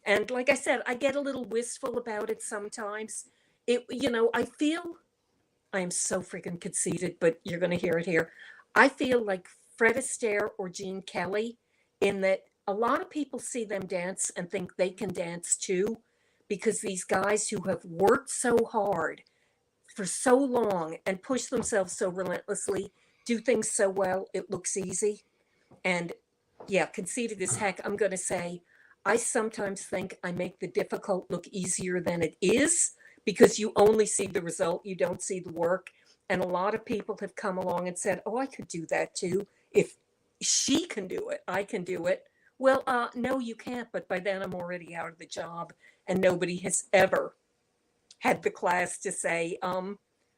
and like I said, I get a little wistful about it sometimes. I feel, I am so freaking conceited, but you're going to hear it here. I feel like Fred Astaire or Gene Kelly, in that a lot of people see them dance and think they can dance too, because these guys who have worked so hard for so long and push themselves so relentlessly do things so well it looks easy. And yeah, conceited as heck, I'm going to say I sometimes think I make the difficult look easier than it is, because you only see the result, you don't see the work. And a lot of people have come along and said, oh, I could do that too. If she can do it, I can do it. Well, no, you can't. But by then I'm already out of the job, and nobody has ever had the class to say,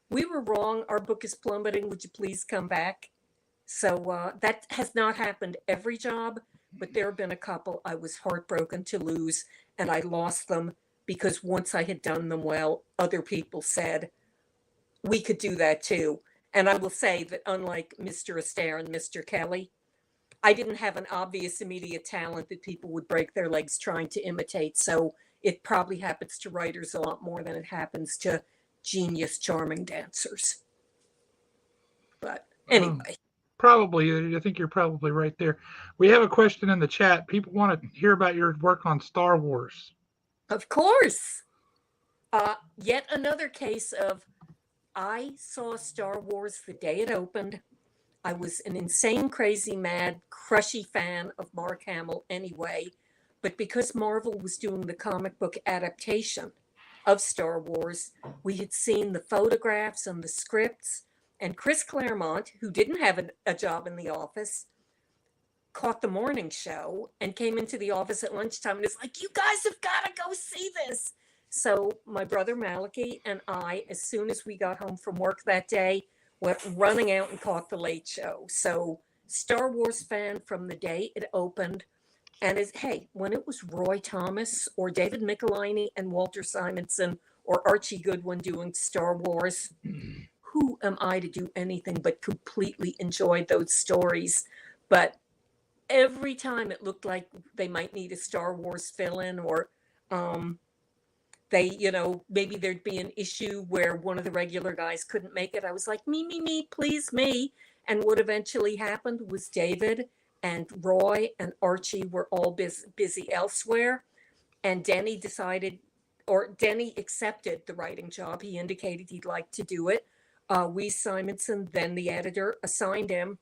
we were wrong. Our book is plummeting. Would you please come back? So that has not happened every job, but there have been a couple I was heartbroken to lose, and I lost them because once I had done them well, other people said, we could do that too. And I will say that unlike Mr. Astaire and Mr. Kelly, I didn't have an obvious immediate talent that people would break their legs trying to imitate. So it probably happens to writers a lot more than it happens to genius, charming dancers. But anyway. Probably, I think you're probably right there. We have a question in the chat. People want to hear about your work on Star Wars. Of course. Yet another case of, I saw Star Wars the day it opened. I was an insane, crazy, mad, crushy fan of Mark Hamill anyway. But because Marvel was doing the comic book adaptation of Star Wars, we had seen the photographs and the scripts. And Chris Claremont, who didn't have a job in the office, caught the morning show and came into the office at lunchtime and is like, you guys have got to go see this. So my brother Malachi and I, as soon as we got home from work that day, went running out and caught the late show. So Star Wars fan from the day it opened. And when it was Roy Thomas or David Michelinie and Walter Simonson or Archie Goodwin doing Star Wars, who am I to do anything but completely enjoy those stories? But every time it looked like they might need a Star Wars fill-in, or maybe there'd be an issue where one of the regular guys couldn't make it, I was like, me, please, me. And what eventually happened was David and Roy and Archie were all busy elsewhere. And Denny accepted the writing job. He indicated he'd like to do it. Simonson, then the editor, assigned him.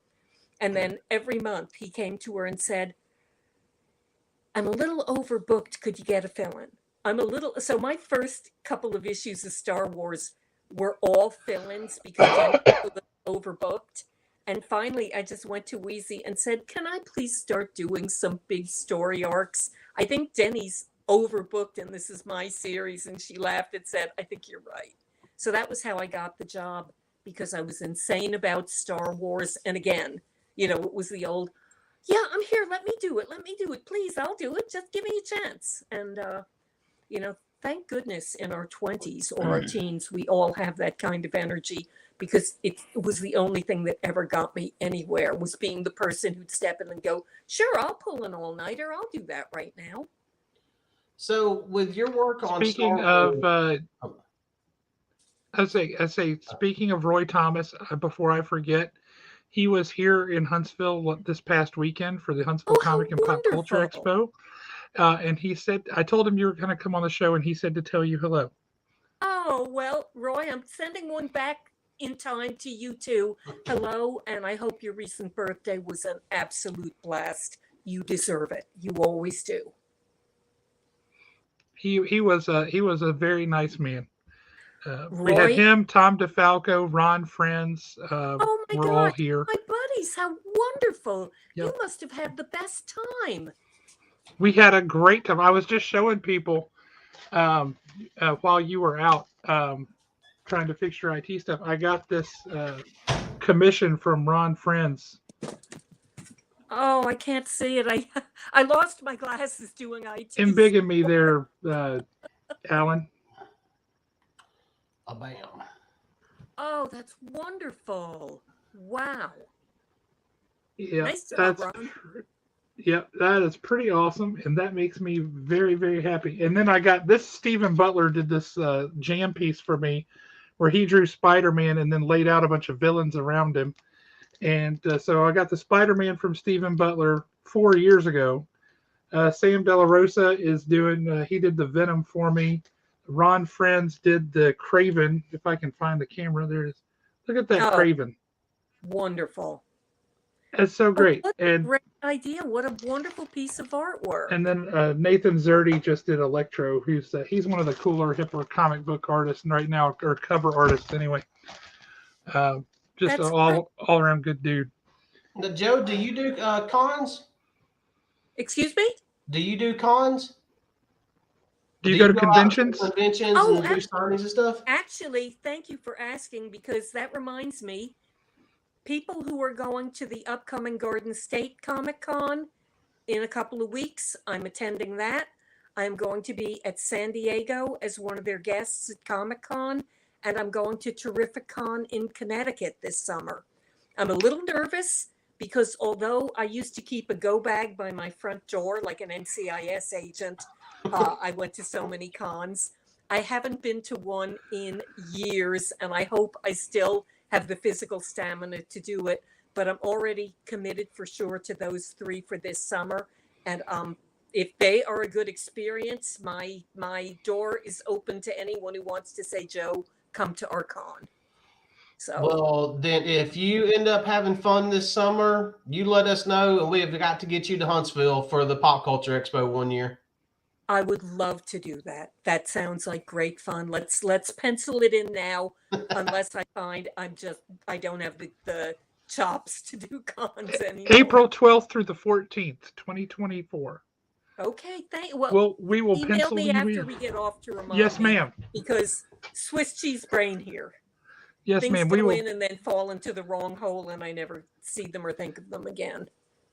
And then every month he came to her and said, I'm a little overbooked. Could you get a fill-in? I'm a little, so my first couple of issues of Star Wars were all fill-ins because Jenny was a little overbooked. And finally, I just went to Wheezy and said, can I please start doing some big story arcs? I think Denny's overbooked and this is my series. And she laughed and said, I think you're right. So that was how I got the job, because I was insane about Star Wars. And again, it was the old, yeah, I'm here. Let me do it. Let me do it. Please, I'll do it. Just give me a chance. And, thank goodness in our 20s or our teens, we all have that kind of energy, because it was the only thing that ever got me anywhere, was being the person who'd step in and go, sure, I'll pull an all-nighter. I'll do that right now. So with your work on Speaking of, I say, speaking of Roy Thomas, before I forget, he was here in Huntsville this past weekend for the Huntsville Comic and Pop Culture Expo. And he said, I told him you were going to come on the show, and he said to tell you hello. Oh, well, Roy, I'm sending one back in time to you too. Hello, and I hope your recent birthday was an absolute blast. You deserve it. You always do. He was a very nice man. Roy, we had him, Tom DeFalco, Ron Friends. Oh my we're God, all here. My buddies, how wonderful! Yep. You must have had the best time. We had a great time. I was just showing people while you were out trying to fix your IT stuff. I got this commission from Ron Friends. Oh, I can't see it. I lost my glasses doing IT. Embiggen me there, Alan. Bam. Oh, that's wonderful. Wow. Yeah, nice job, Ron. Yeah, that is pretty awesome, and that makes me very, very happy. And then I got this. Stephen Butler did this jam piece for me, where he drew Spider-Man and then laid out a bunch of villains around him. And so I got the Spider-Man from Stephen Butler 4 years ago. Sam De La Rosa is doing. He did the Venom for me. Ron Friends did the Craven. If I can find the camera, there it is. Look at that Craven. Wonderful. That's so great. What a great idea. What a wonderful piece of artwork. And then Nathan Zerdy just did Electro, he's one of the cooler, hipper comic book artists right now, or cover artists anyway. Just an all-around good dude. Now, Joe, do you do cons? Excuse me? Do you do cons? Do you go to conventions? Conventions and do signings and stuff? Actually, thank you for asking, because that reminds me, people who are going to the upcoming Garden State Comic Con in a couple of weeks, I'm attending that. I'm going to be at San Diego as one of their guests at Comic Con, and I'm going to Terrific Con in Connecticut this summer. I'm a little nervous because although I used to keep a go bag by my front door like an NCIS agent, I went to so many cons. I haven't been to one in years, and I hope I still have the physical stamina to do it, but I'm already committed for sure to those 3 for this summer. And if they are a good experience, my door is open to anyone who wants to say, Joe, come to our con. So, well, then if you end up having fun this summer, you let us know, and we have got to get you to Huntsville for the Pop Culture Expo one year. I would love to do that. That sounds like great fun. Let's pencil it in now, unless I find I don't have the chops to do cons anymore. April 12th through the 14th, 2024. Okay, we will email pencil me you after in. we get off to remind Yes, ma'am. Because Swiss cheese brain here. Yes, Things ma'am. go We will in and then fall into the wrong hole, and I never see them or think of them again.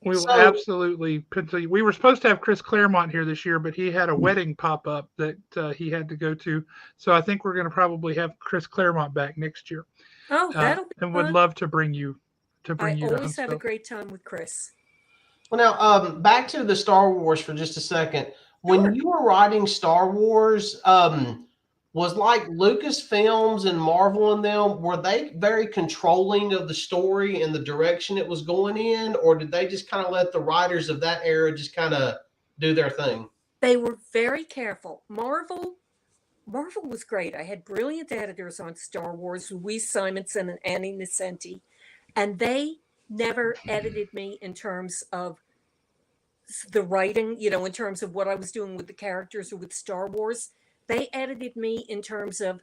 We will absolutely pencil you. We were supposed to have Chris Claremont here this year, but he had a wedding pop up that he had to go to. So I think we're going to probably have Chris Claremont back next year. Oh, that'll be and fun. would love to bring you to I Huntsville. always have a great time with Chris. Well, now back to the Star Wars for just a second. When you were writing Star Wars, was like Lucasfilms and Marvel and them, were they very controlling of the story and the direction it was going in, or did they just kind of let the writers of that era just kind of do their thing? They were very careful. Marvel was great. I had brilliant editors on Star Wars, Louise Simonson and Annie Nicenti, and they never edited me in terms of the writing, in terms of what I was doing with the characters or with Star Wars. They edited me in terms of,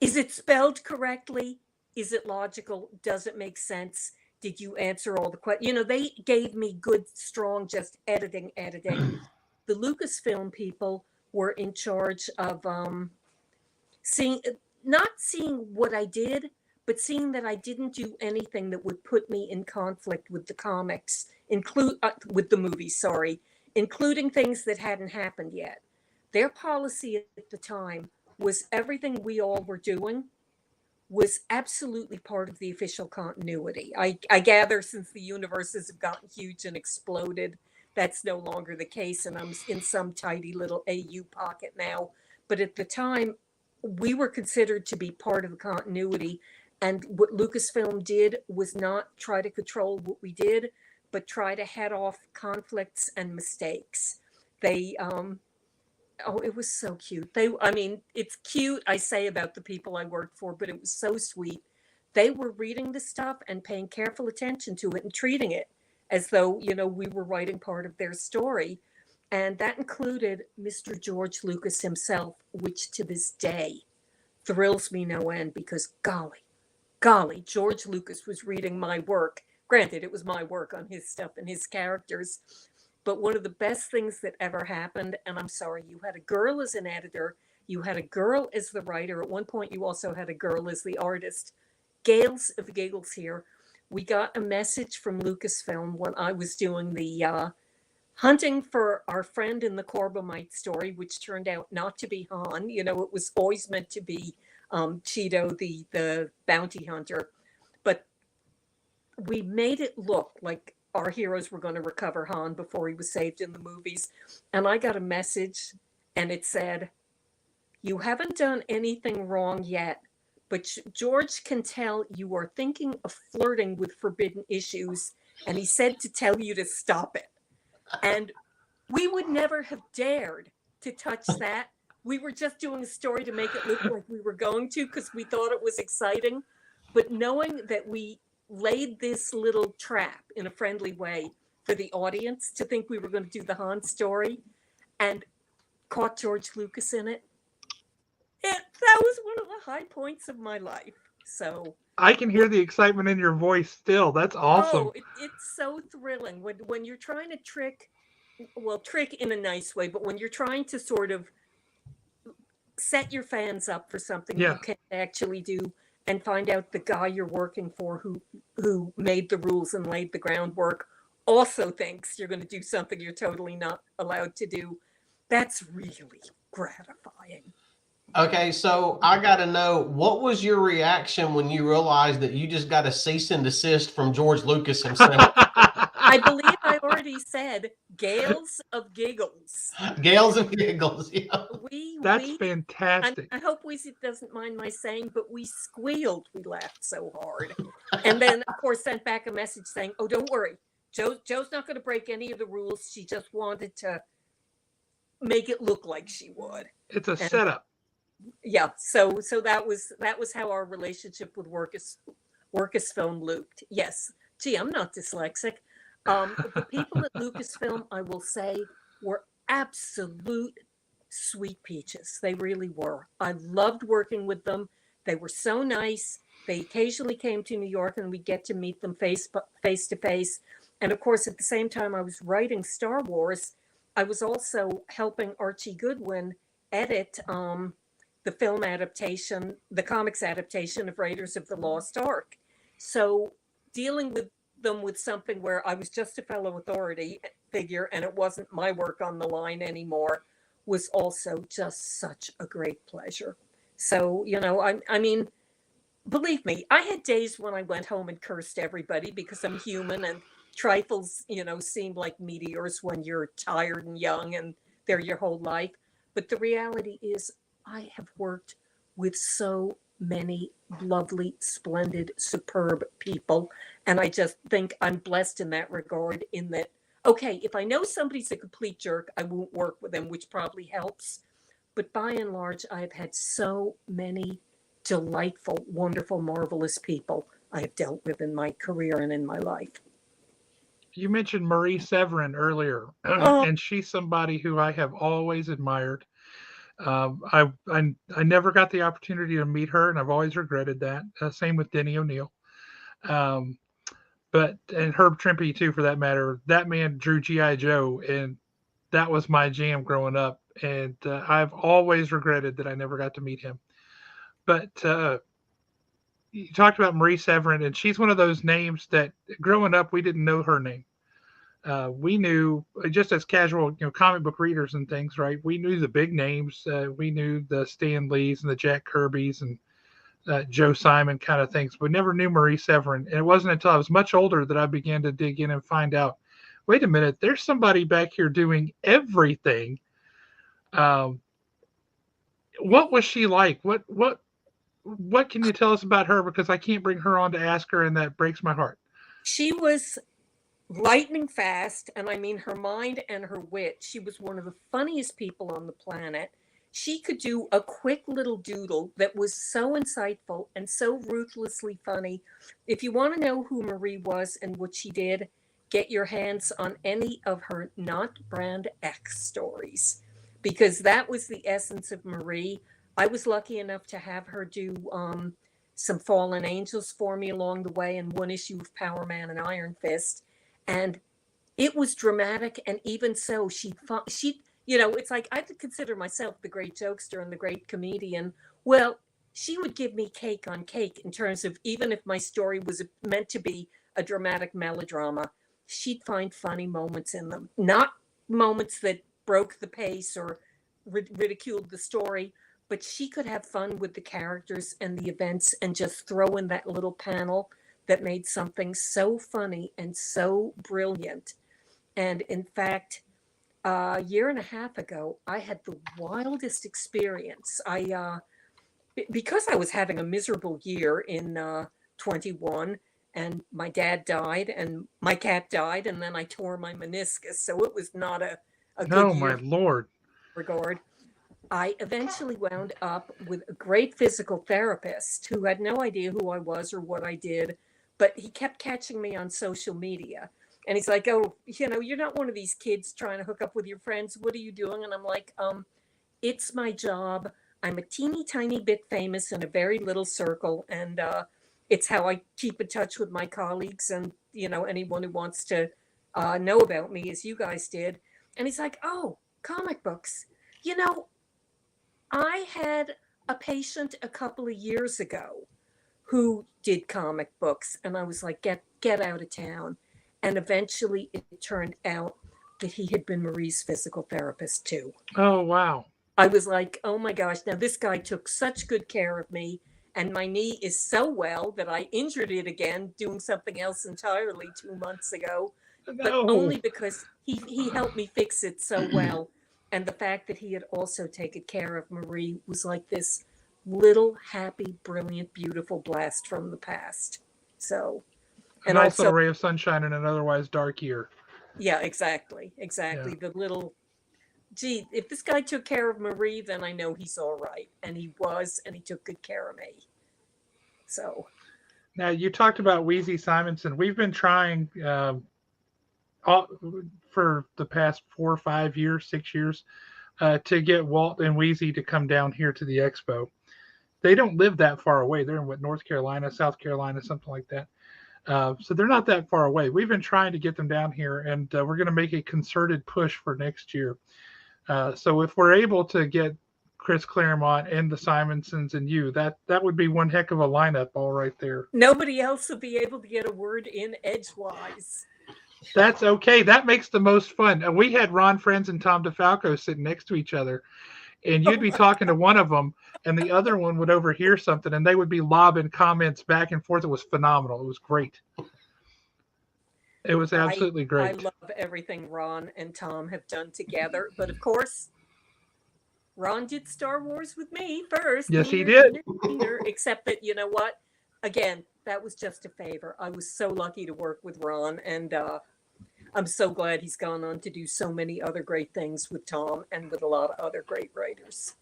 is it spelled correctly? Is it logical? Does it make sense? Did you answer all the questions? They gave me good, strong, just editing. The Lucasfilm people were in charge of not seeing what I did, but seeing that I didn't do anything that would put me in conflict with the comics, with the movies, sorry, including things that hadn't happened yet. Their policy at the time was everything we all were doing was absolutely part of the official continuity. I gather since the universes have gotten huge and exploded, that's no longer the case, and I'm in some tidy little AU pocket now. But at the time, we were considered to be part of the continuity, and what Lucasfilm did was not try to control what we did, but try to head off conflicts and mistakes. They it was so cute. It's cute, I say, about the people I worked for, but it was so sweet. They were reading the stuff and paying careful attention to it and treating it as though, we were writing part of their story. And that included Mr. George Lucas himself, which to this day thrills me no end, because golly, George Lucas was reading my work. Granted, it was my work on his stuff and his characters. But one of the best things that ever happened, and I'm sorry, you had a girl as an editor, you had a girl as the writer. At one point, you also had a girl as the artist. Gales of Giggles here. We got a message from Lucasfilm when I was doing the hunting for our friend in the Corbomite story, which turned out not to be Han. It was always meant to be Cheeto, the bounty hunter. But we made it look like our heroes were going to recover Han before he was saved in the movies. And I got a message, and it said, "You haven't done anything wrong yet, but George can tell you are thinking of flirting with forbidden issues, and he said to tell you to stop it." And we would never have dared to touch that. We were just doing a story to make it look like we were going to, because we thought it was exciting. But knowing that we laid this little trap in a friendly way for the audience to think we were going to do the Han story and caught George Lucas in it, that was one of the high points of my life. So I can hear the excitement in your voice still. That's awesome. Oh, it's so thrilling when you're trying to trick in a nice way, but when you're trying to sort of set your fans up for something you can actually do, and find out the guy you're working for who made the rules and laid the groundwork also thinks you're going to do something you're totally not allowed to do. That's really gratifying. Okay, so I got to know, what was your reaction when you realized that you just got a cease and desist from George Lucas himself? I believe I already said Gales of Giggles. Gales of Giggles, yeah. That's fantastic. I hope Weezy doesn't mind my saying, but we squealed. We laughed so hard. And then, of course, sent back a message saying, "Oh, don't worry. Joe's not going to break any of the rules. She just wanted to make it look like she would." It's a setup. Yeah. So that was how our relationship with Lucasfilm looped. Yes. Gee, I'm not dyslexic. The people at Lucasfilm, I will say, were absolute sweet peaches. They really were. I loved working with them. They were so nice. They occasionally came to New York, and we'd get to meet them face to face. And of course, at the same time I was writing Star Wars, I was also helping Archie Goodwin edit the film adaptation, the comics adaptation of Raiders of the Lost Ark. So dealing with them with something where I was just a fellow authority figure and it wasn't my work on the line anymore was also just such a great pleasure. So, I mean, believe me, I had days when I went home and cursed everybody because I'm human, and trifles, seem like meteors when you're tired and young and they're your whole life. But the reality is I have worked with so many lovely, splendid, superb people. And I just think I'm blessed in that regard, in that, okay, if I know somebody's a complete jerk, I won't work with them, which probably helps. But by and large, I've had so many delightful, wonderful, marvelous people I have dealt with in my career and in my life. You mentioned Marie Severin earlier, and she's somebody who I have always admired. I never got the opportunity to meet her, and I've always regretted that. Same with Denny O'Neil. Um, but and Herb Trimpe too, for that matter. That man drew GI Joe, and that was my jam growing up. And I've always regretted that I never got to meet him. But you talked about Marie Severin, and she's one of those names that growing up we didn't know her name. We knew just as casual, comic book readers and things, right? We knew the big names. We knew the Stan Lees and the Jack Kirbys and Joe Simon kind of things, but never knew Marie Severin. And it wasn't until I was much older that I began to dig in and find out, wait a minute, there's somebody back here doing everything. What was she like? What can you tell us about her? Because I can't bring her on to ask her, and that breaks my heart. She was lightning fast, and I mean her mind and her wit. She was one of the funniest people on the planet. She could do a quick little doodle that was so insightful and so ruthlessly funny. If you want to know who Marie was and what she did, get your hands on any of her Not Brand X stories, because that was the essence of Marie. I was lucky enough to have her do some Fallen Angels for me along the way, and one issue of Power Man and Iron Fist. And it was dramatic. And even so, she, it's like I consider myself the great jokester and the great comedian. Well, she would give me cake on cake in terms of, even if my story was meant to be a dramatic melodrama, she'd find funny moments in them. Not moments that broke the pace or ridiculed the story, but she could have fun with the characters and the events and just throw in that little panel that made something so funny and so brilliant. And in fact, a year and a half ago, I had the wildest experience. Because I was having a miserable year in 21, and my dad died and my cat died, and then I tore my meniscus. So it was not a good year. Oh, my Lord. Regard. I eventually wound up with a great physical therapist who had no idea who I was or what I did, but he kept catching me on social media. And he's like, oh, you're not one of these kids trying to hook up with your friends. What are you doing? And I'm like, it's my job. I'm a teeny tiny bit famous in a very little circle. And it's how I keep in touch with my colleagues and, anyone who wants to know about me, as you guys did. And he's like, oh, comic books. I had a patient a couple of years ago who did comic books, and I was like, get out of town. And eventually it turned out that he had been Marie's physical therapist too. Oh, wow. I was like, oh my gosh, now this guy took such good care of me, and my knee is so well that I injured it again doing something else entirely 2 months ago, but only because he helped me fix it so well. And the fact that he had also taken care of Marie was like this little happy, brilliant, beautiful blast from the past. So, and also a ray of sunshine in an otherwise dark year. Yeah, exactly. Yeah. The little, gee, if this guy took care of Marie, then I know he's all right. And he was, and he took good care of me. So. Now, you talked about Wheezy Simonson. We've been trying for the past 4 or 5 years, 6 years, to get Walt and Wheezy to come down here to the expo. They don't live that far away. They're in North Carolina, South Carolina, something like that. So they're not that far away. We've been trying to get them down here, and we're going to make a concerted push for next year. So if we're able to get Chris Claremont and the Simonsons and you, that would be one heck of a lineup all right there. Nobody else will be able to get a word in edgewise. That's okay. That makes the most fun. And we had Ron Friends and Tom DeFalco sitting next to each other, and you'd be talking to one of them, and the other one would overhear something, and they would be lobbing comments back and forth. It was phenomenal. It was great. It was absolutely great. I love everything Ron and Tom have done together. But of course, Ron did Star Wars with me first. Yes, he did. Except that, you know what? Again, that was just a favor. I was so lucky to work with Ron, and I'm so glad he's gone on to do so many other great things with Tom and with a lot of other great writers.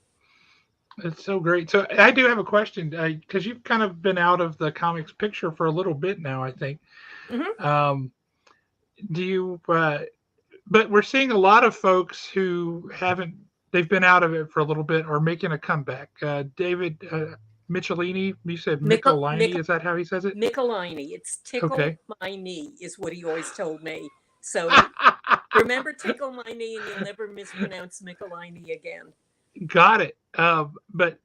It's so great. So I do have a question, because you've kind of been out of the comics picture for a little bit now, I think. Mm-hmm. do you? But we're seeing a lot of folks who haven't. They've been out of it for a little bit, are making a comeback. David Michelini, you said Michelini. Is that how he says it? Michelini. It's tickle my knee, is what he always told me. So remember, tickle my knee, and you'll never mispronounce Michelini again. Got it. But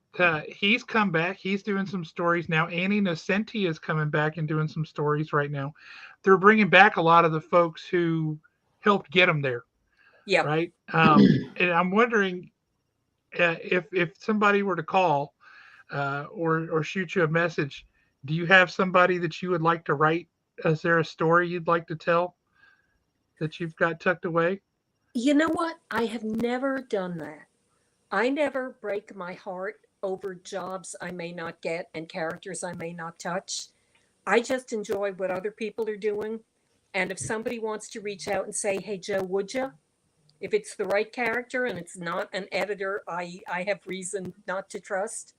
he's come back. He's doing some stories now. Annie Nocenti is coming back and doing some stories right now. They're bringing back a lot of the folks who helped get them there. Yeah. Right. And I'm wondering if somebody were to call or shoot you a message, do you have somebody that you would like to write? Is there a story you'd like to tell that you've got tucked away? You know what? I have never done that. I never break my heart over jobs I may not get and characters I may not touch. I just enjoy what other people are doing. And if somebody wants to reach out and say, hey, Joe, would you? If it's the right character and it's not an editor I have reason not to trust,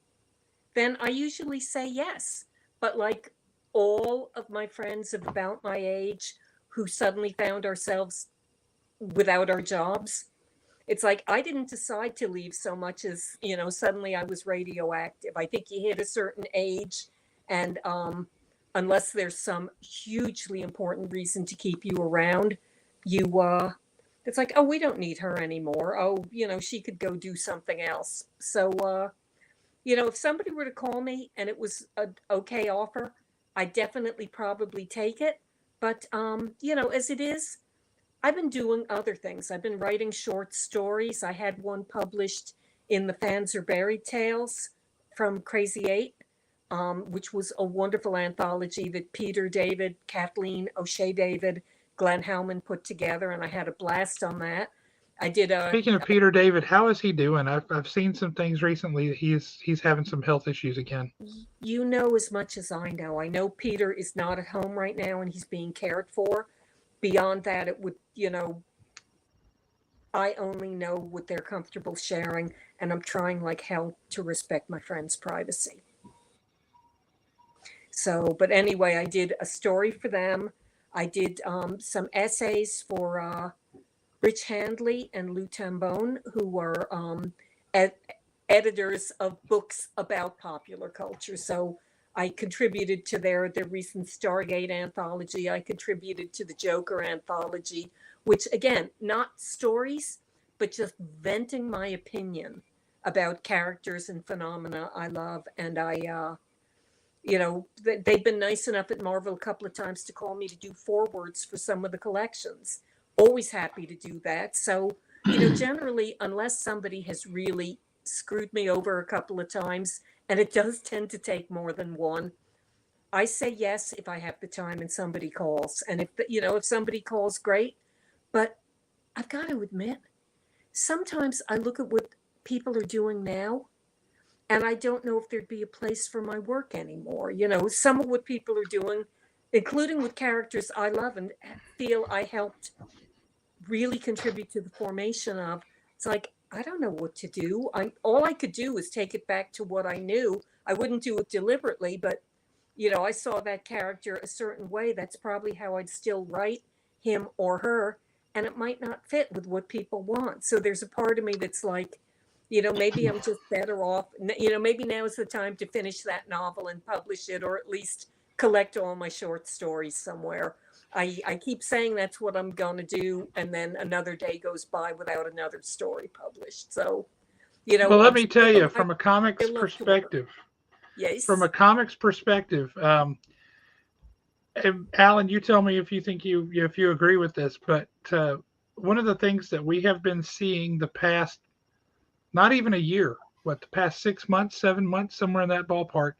then I usually say yes. But like all of my friends of about my age who suddenly found ourselves without our jobs, it's like I didn't decide to leave so much as, suddenly I was radioactive. I think you hit a certain age, and unless there's some hugely important reason to keep you around, it's like, oh, we don't need her anymore. Oh, she could go do something else. So, if somebody were to call me and it was an okay offer, I definitely probably take it. But, as it is, I've been doing other things. I've been writing short stories. I had one published in the Fans Are Buried Tales from Crazy 8, which was a wonderful anthology that Peter David, Kathleen O'Shea David, Glenn Howman put together, and I had a blast on that. I did Speaking of Peter David, how is he doing? I've seen some things recently that he's having some health issues again. You know as much as I know. I know Peter is not at home right now and he's being cared for. Beyond that, it would, I only know what they're comfortable sharing, and I'm trying like hell to respect my friend's privacy. So, but anyway, I did a story for them. I did some essays for Rich Handley and Lou Tambone, who were editors of books about popular culture. So I contributed to their recent Stargate anthology. I contributed to the Joker anthology, which again, not stories, but just venting my opinion about characters and phenomena I love. And they've been nice enough at Marvel a couple of times to call me to do forewords for some of the collections. Always happy to do that. So, generally, unless somebody has really screwed me over a couple of times, and it does tend to take more than one, I say yes if I have the time and somebody calls. And if somebody calls, great. But I've got to admit, sometimes I look at what people are doing now, and I don't know if there'd be a place for my work anymore. Some of what people are doing, including with characters I love and feel I helped really contribute to the formation of, it's like, I don't know what to do. All I could do is take it back to what I knew. I wouldn't do it deliberately, but, I saw that character a certain way. That's probably how I'd still write him or her, and it might not fit with what people want. So there's a part of me that's like, maybe I'm just better off. Maybe now is the time to finish that novel and publish it, or at least collect all my short stories somewhere. I keep saying that's what I'm going to do, and then another day goes by without another story published. So, Well, let me tell you, from a comics perspective, yes. From a comics perspective, Alan, you tell me if you think if you agree with this, but one of the things that we have been seeing the past, not even a year, the past 6 months, 7 months, somewhere in that ballpark,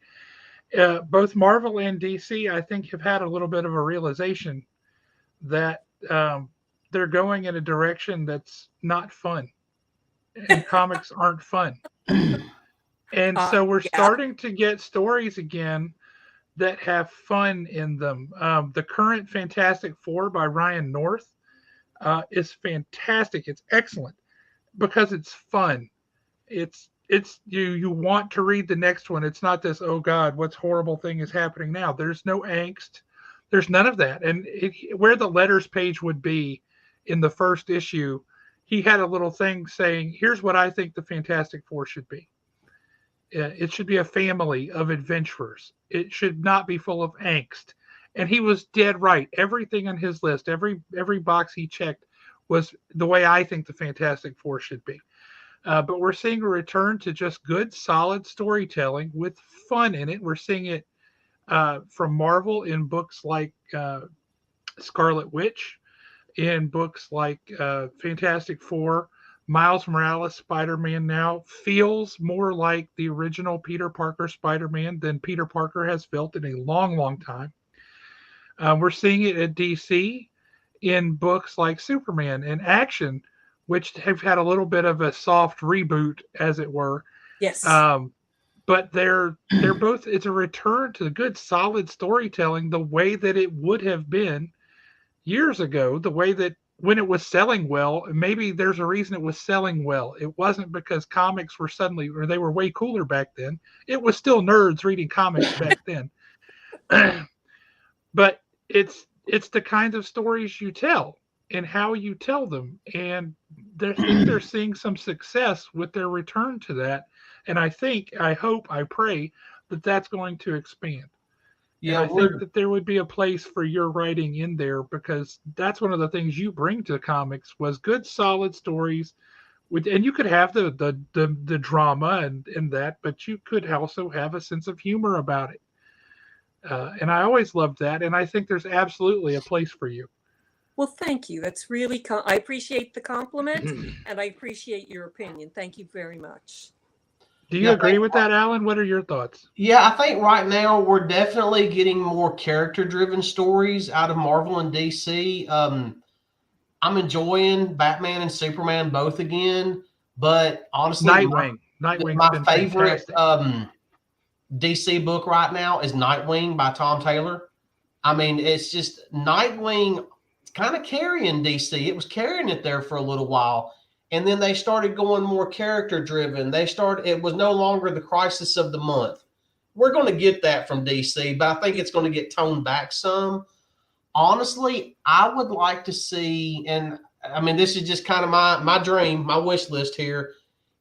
both Marvel and DC, I think, have had a little bit of a realization that they're going in a direction that's not fun, and comics aren't fun. And so we're starting to get stories again that have fun in them. The current Fantastic Four by Ryan North is fantastic. It's excellent because it's fun. It's you want to read the next one. It's not this, oh God, what's horrible thing is happening now. There's no angst. There's none of that. And where the letters page would be in the first issue, he had a little thing saying, here's what I think the Fantastic Four should be. It should be a family of adventurers. It should not be full of angst. And he was dead right. Everything on his list, every box he checked was the way I think the Fantastic Four should be. But we're seeing a return to just good, solid storytelling with fun in it. We're seeing it from Marvel in books like Scarlet Witch, in books like Fantastic Four. Miles Morales Spider-Man now feels more like the original Peter Parker Spider-Man than Peter Parker has felt in a long, long time. We're seeing it at DC in books like Superman and Action, which have had a little bit of a soft reboot, as it were. Yes. But they're both, it's a return to the good, solid storytelling, the way that it would have been years ago, the way that when it was selling well. Maybe there's a reason it was selling well. It wasn't because comics were suddenly, or they were way cooler back then. It was still nerds reading comics back then. But it's the kinds of stories you tell and how you tell them. And they're seeing some success with their return to that. And I hope, I pray that that's going to expand. Yeah, and I think that there would be a place for your writing in there, because that's one of the things you bring to comics was good, solid stories. And you could have the drama and that, but you could also have a sense of humor about it. And I always loved that. And I think there's absolutely a place for you. Well, thank you. That's really, I appreciate the compliment and I appreciate your opinion. Thank you very much. Do you agree with that, Alan? What are your thoughts? Yeah, I think right now we're definitely getting more character-driven stories out of Marvel and DC. I'm enjoying Batman and Superman both again, but honestly, Nightwing. My favorite DC book right now is Nightwing by Tom Taylor. I mean, it's just Nightwing kind of carrying DC. It was carrying it there for a little while. And then they started going more character driven. It was no longer the crisis of the month. We're going to get that from DC, but I think it's going to get toned back some. Honestly, I would like to see, and I mean, this is just kind of my dream, my wish list here.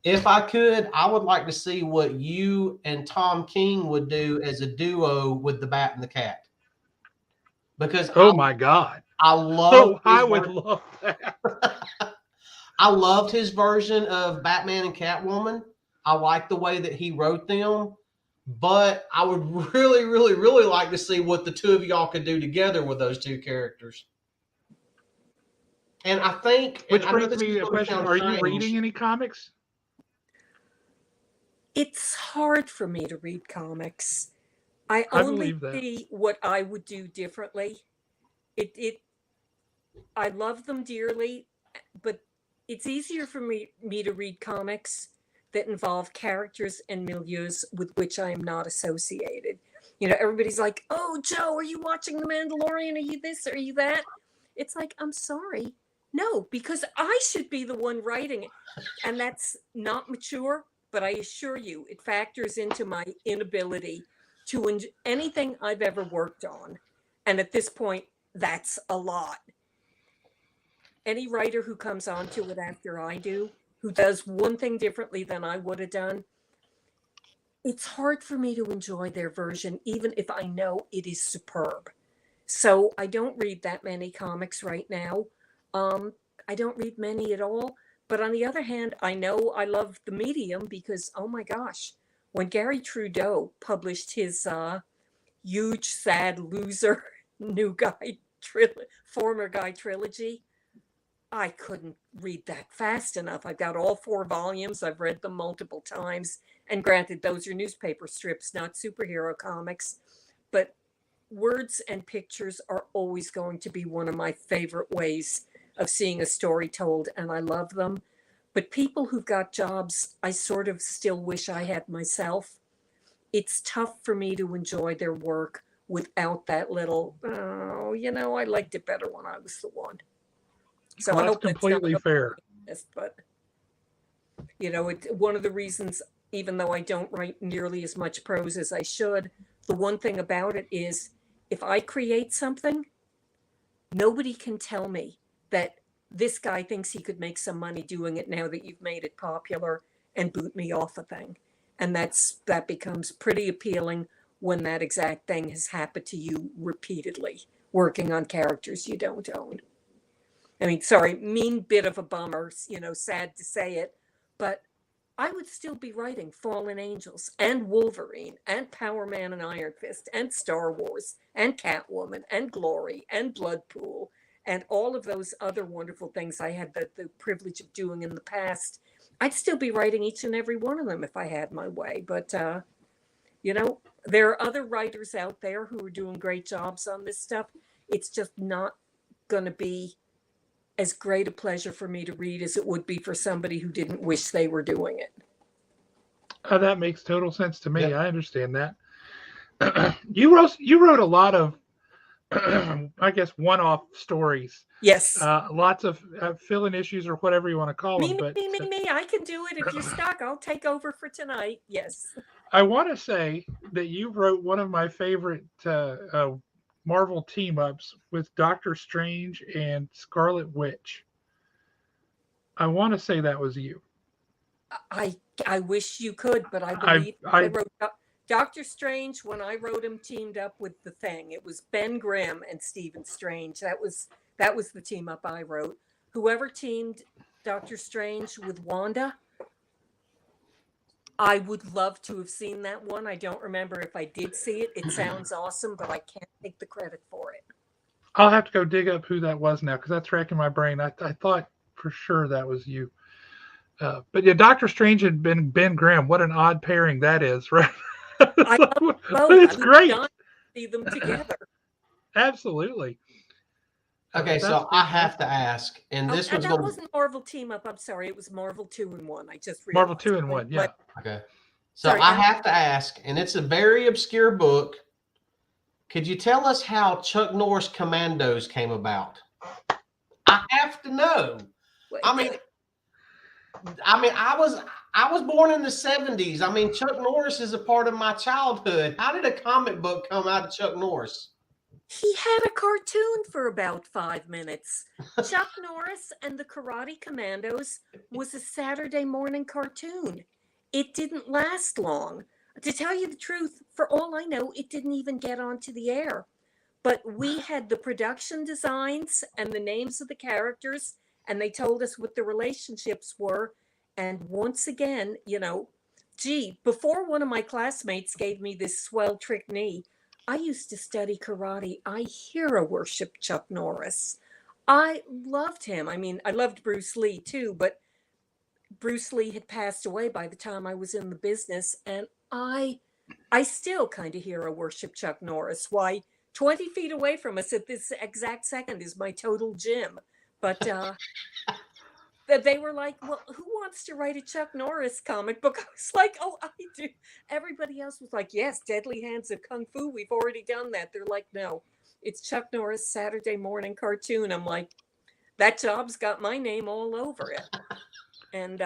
If I could, I would like to see what you and Tom King would do as a duo with the Bat and the Cat. Because my God. I love would love that. I loved his version of Batman and Catwoman. I like the way that he wrote them, but I would really, really, really like to see what the two of y'all could do together with those two characters. And I think, which brings me to a question: are you reading any comics? It's hard for me to read comics. I only see what I would do differently. I love them dearly, but it's easier for me to read comics that involve characters and milieus with which I am not associated. You know, everybody's like, oh, Joe, are you watching The Mandalorian? Are you this? Are you that? It's like, I'm sorry. No, because I should be the one writing it. And that's not mature, but I assure you, it factors into my inability to enjoy anything I've ever worked on. And at this point, that's a lot. Any writer who comes onto it after I do, who does one thing differently than I would have done, it's hard for me to enjoy their version, even if I know it is superb. So I don't read that many comics right now. I don't read many at all. But on the other hand, I know I love the medium because, oh my gosh, when Gary Trudeau published his huge, sad loser former guy trilogy, I couldn't read that fast enough. I've got all 4 volumes. I've read them multiple times. And granted, those are newspaper strips, not superhero comics. But words and pictures are always going to be one of my favorite ways of seeing a story told, and I love them. But people who've got jobs, I sort of still wish I had myself. It's tough for me to enjoy their work without that little, I liked it better when I was the one. So I hope that's completely fair. But, one of the reasons, even though I don't write nearly as much prose as I should, the one thing about it is if I create something, nobody can tell me that this guy thinks he could make some money doing it now that you've made it popular and boot me off a thing. And that becomes pretty appealing when that exact thing has happened to you repeatedly, working on characters you don't own. I mean, sorry, mean bit of a bummer, sad to say it, but I would still be writing Fallen Angels and Wolverine and Power Man and Iron Fist and Star Wars and Catwoman and Glory and Bloodpool and all of those other wonderful things I had the privilege of doing in the past. I'd still be writing each and every one of them if I had my way. But, there are other writers out there who are doing great jobs on this stuff. It's just not going to be as great a pleasure for me to read as it would be for somebody who didn't wish they were doing it. That makes total sense to me. Yep. I understand that. You wrote a lot of, I guess, one-off stories. Yes. Lots of fill-in issues or whatever you want to call them. Me. I can do it. If you're stuck, I'll take over for tonight. Yes. I want to say that you wrote one of my favorite Marvel team-ups with Doctor Strange and Scarlet Witch. I want to say that was you. I wish you could, but I believe I wrote Doctor Strange when I wrote him teamed up with the Thing. It was Ben Grimm and Stephen Strange. That was the team up I wrote. Whoever teamed Doctor Strange with Wanda, I would love to have seen that one. I don't remember if I did see it. It sounds awesome, but I can't take the credit for it. I'll have to go dig up who that was now because that's racking my brain. I thought for sure that was you. But yeah, Doctor Strange and Ben Grimm. What an odd pairing that is, right? I love both. But it's great. To see them together. Absolutely. Okay, so I have to ask, and this was that wasn't Marvel Team Up. I'm sorry, it was Marvel 2-in-1. I just realized. Marvel 2-in-1, yeah. Okay, so sorry, I have to ask, and it's a very obscure book. Could you tell us how Chuck Norris Commandos came about? I have to know. I mean, I was born in the 70s. I mean, Chuck Norris is a part of my childhood. How did a comic book come out of Chuck Norris? He had a cartoon for about 5 minutes. Chuck Norris and the Karate Commandos was a Saturday morning cartoon. It didn't last long. To tell you the truth, for all I know, it didn't even get onto the air. But we had the production designs and the names of the characters, and they told us what the relationships were. And once again, before one of my classmates gave me this swell trick knee, I used to study karate. I hero worshiped Chuck Norris. I loved him. I mean, I loved Bruce Lee too, but Bruce Lee had passed away by the time I was in the business, and I still kind of hero worship Chuck Norris. Why, 20 feet away from us at this exact second is my total gym. But they were like, well, who wants to write a Chuck Norris comic book? I was like, oh, I do. Everybody else was like, yes, Deadly Hands of Kung Fu. We've already done that. They're like, no, it's Chuck Norris Saturday morning cartoon. I'm like, that job's got my name all over it. And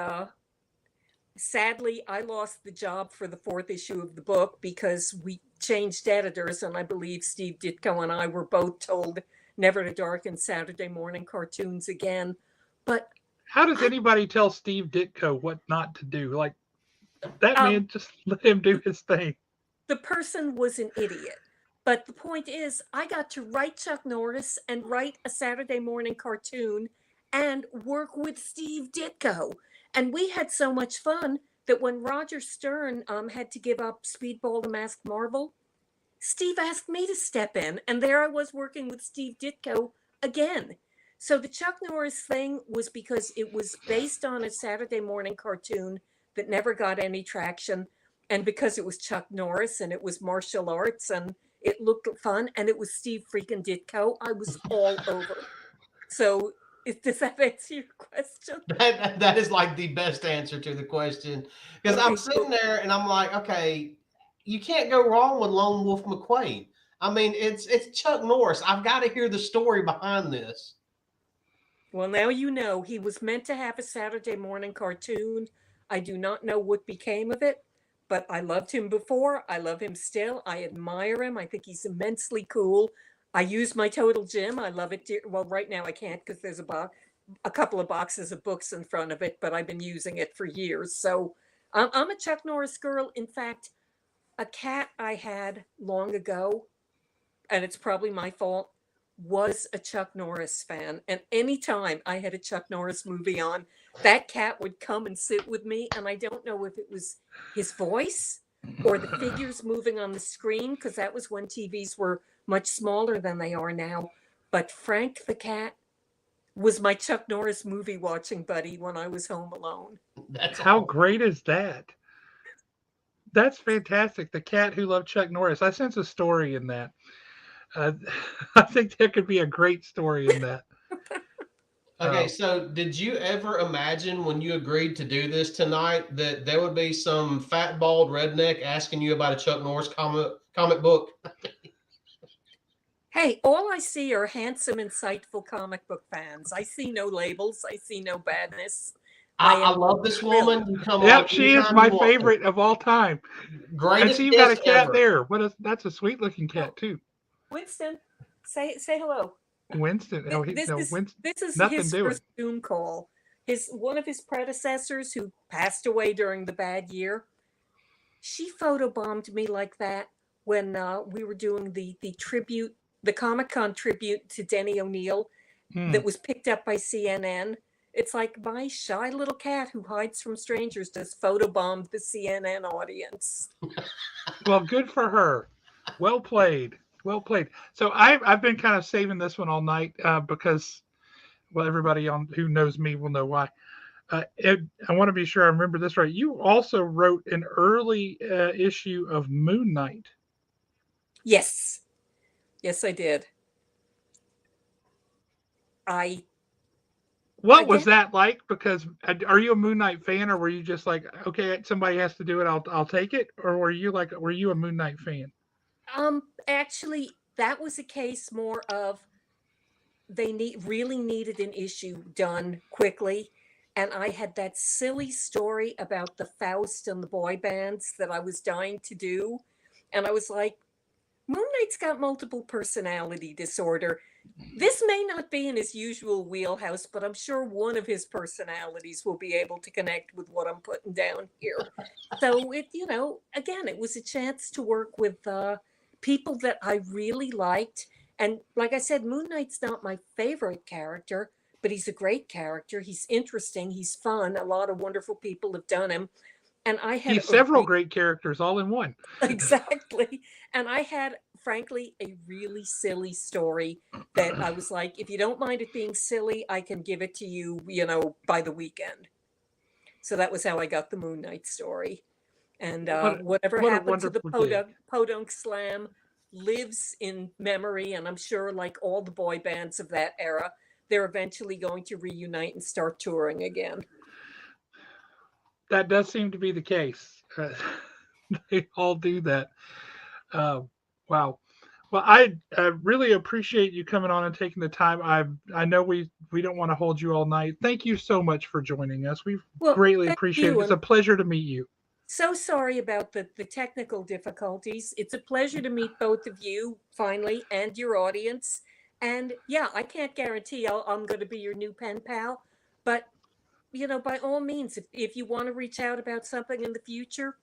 sadly, I lost the job for the 4th issue of the book because we changed editors. And I believe Steve Ditko and I were both told never to darken Saturday morning cartoons again. But how does anybody tell Steve Ditko what not to do? Like, that man, just let him do his thing. The person was an idiot. But the point is, I got to write Chuck Norris and write a Saturday morning cartoon and work with Steve Ditko. And we had so much fun that when Roger Stern had to give up Speedball the Masked Marvel, Steve asked me to step in. And there I was working with Steve Ditko again. So the Chuck Norris thing was because it was based on a Saturday morning cartoon that never got any traction. And because it was Chuck Norris and it was martial arts and it looked fun and it was Steve freaking Ditko, I was all over. So does that answer your question? That is like the best answer to the question. Because I'm sitting there and I'm like, okay, you can't go wrong with Lone Wolf McQuade. I mean, it's Chuck Norris. I've got to hear the story behind this. Well, now you know. He was meant to have a Saturday morning cartoon. I do not know what became of it, but I loved him before. I love him still. I admire him. I think he's immensely cool. I use my Total Gym. I love it. Well, right now I can't because there's a couple of boxes of books in front of it, but I've been using it for years. So I'm a Chuck Norris girl. In fact, a cat I had long ago, and it's probably my fault, was a Chuck Norris fan. And anytime I had a Chuck Norris movie on, that cat would come and sit with me. And I don't know if it was his voice or the figures moving on the screen, because that was when TVs were much smaller than they are now. But Frank the cat was my Chuck Norris movie watching buddy when I was home alone. How great is that? That's fantastic. The cat who loved Chuck Norris. I sense a story in that. I think there could be a great story in that. Okay, so did you ever imagine when you agreed to do this tonight that there would be some fat, bald redneck asking you about a Chuck Norris comic book? Hey, all I see are handsome, insightful comic book fans. I see no labels. I see no badness. I love this woman. You come yep, she is my favorite of all time. Greatest. I see you got a cat ever. there. That's a sweet looking cat too. Winston, say hello. Winston. Oh, Winston. This is nothing his doing. First Zoom call. One of his predecessors who passed away during the bad year. She photobombed me like that when we were doing the tribute, the Comic-Con tribute to Denny O'Neil that was picked up by CNN. It's like my shy little cat who hides from strangers just photobombed the CNN audience. Well, good for her. Well played. Well played. So I've been kind of saving this one all night because, well, everybody who knows me will know why. Ed, I want to be sure I remember this right. You also wrote an early issue of Moon Knight. Yes. Yes, I did. What was that like? Because are you a Moon Knight fan, or were you just like, okay, somebody has to do it, I'll take it, or were you a Moon Knight fan? Actually, that was a case more of they really needed an issue done quickly, and I had that silly story about the Faust and the boy bands that I was dying to do, and I was like, Moon Knight's got multiple personality disorder. This may not be in his usual wheelhouse, but I'm sure one of his personalities will be able to connect with what I'm putting down here. So again, it was a chance to work with people that I really liked. And like I said, Moon Knight's not my favorite character, but he's a great character. He's interesting. He's fun. A lot of wonderful people have done him. And I had several great characters all in one. Exactly. And I had, frankly, a really silly story that I was like, if you don't mind it being silly, I can give it to you, by the weekend. So that was how I got the Moon Knight story. And whatever happened to the Podunk Slam lives in memory. And I'm sure, like all the boy bands of that era, they're eventually going to reunite and start touring again. That does seem to be the case. They all do that. Wow. Well, I really appreciate you coming on and taking the time. I know we don't want to hold you all night. Thank you so much for joining us. We greatly appreciate it. It's a pleasure to meet you. So sorry about the technical difficulties. It's a pleasure to meet both of you finally and your audience. And yeah, I can't guarantee I'm going to be your new pen pal, but by all means, if you want to reach out about something in the future,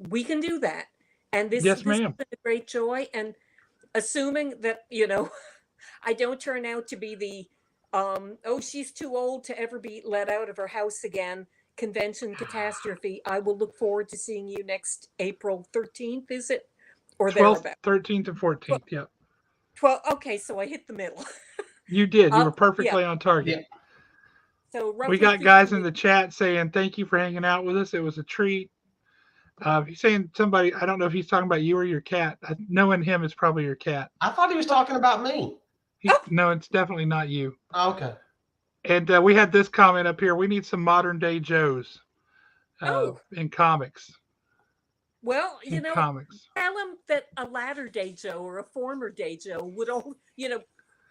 we can do that. And this has been a great joy. And assuming that, I don't turn out to be the, she's too old to ever be let out of her house again, convention catastrophe, I will look forward to seeing you next April 13th, is it? Or 12th, 13th, and 14th, yeah. 12, okay, so I hit the middle. You did. You were perfectly on target. Yeah. So we got guys in the chat saying thank you for hanging out with us. It was a treat. He's saying somebody, I don't know if he's talking about you or your cat. Knowing him, it's probably your cat. I thought he was talking about me. No, it's definitely not you. Oh, okay. And we had this comment up here. We need some modern day Joes in comics. Well, comics. Tell him that a latter day Joe or a former day Joe would all,